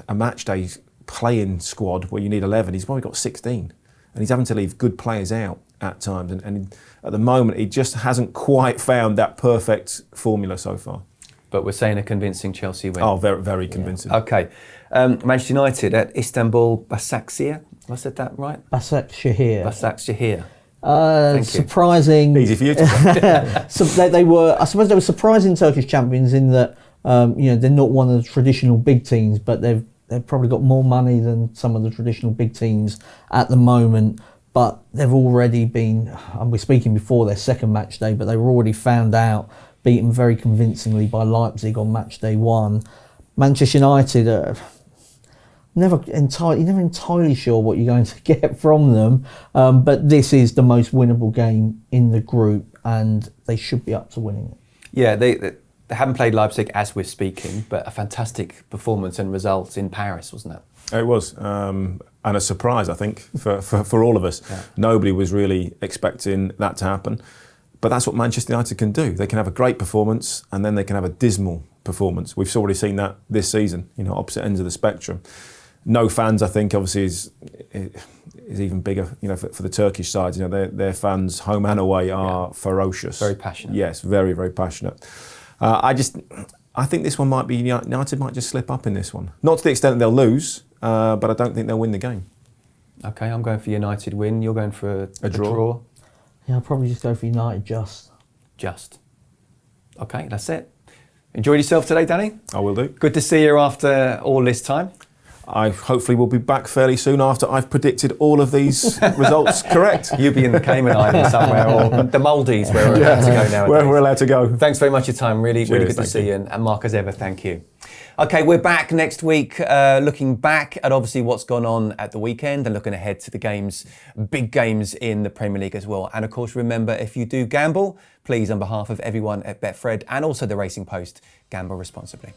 a match day playing squad where you need 11. He's probably got 16, and he's having to leave good players out at times, and at the moment he just hasn't quite found that perfect formula so far. But we're saying a convincing Chelsea win. Oh, very, very convincing. Yeah. Okay, Manchester United at Istanbul Başakşehir. Have I said that right? Başakşehir. Başakşehir. Surprising. Easy for you to say. So they were surprising Turkish champions in that they're not one of the traditional big teams, but they've probably got more money than some of the traditional big teams at the moment. But they've already been, and we're speaking before their second match day, but they were already found out, beaten very convincingly by Leipzig on match day 1. Manchester United are never entirely sure what you're going to get from them, but this is the most winnable game in the group, and they should be up to winning it. Yeah, they haven't played Leipzig as we're speaking, but a fantastic performance and results in Paris, wasn't it? It was, and a surprise, I think, for all of us. Yeah. Nobody was really expecting that to happen. But that's what Manchester United can do. They can have a great performance, and then they can have a dismal performance. We've already seen that this season, opposite ends of the spectrum. No fans, I think, obviously is even bigger, for the Turkish sides. Their fans, home and away, are ferocious. Very passionate. Yes, very, very passionate. I think this one might be, United might just slip up in this one. Not to the extent that they'll lose, but I don't think they'll win the game. Okay, I'm going for United win. You're going for a draw. Yeah, I'll probably just go for United just. Okay, that's it. Enjoyed yourself today, Danny? I will do. Good to see you after all this time. I hopefully will be back fairly soon after I've predicted all of these results correct. You'll be in the Cayman Islands somewhere, or the Maldives, where we're allowed to go now. Where we're allowed to go. Thanks very much for your time. Really good to Cheers, see you. And Mark, as ever, thank you. Okay, we're back next week, looking back at obviously what's gone on at the weekend and looking ahead to the games, big games in the Premier League as well. And of course, remember, if you do gamble, please, on behalf of everyone at Betfred and also the Racing Post, gamble responsibly.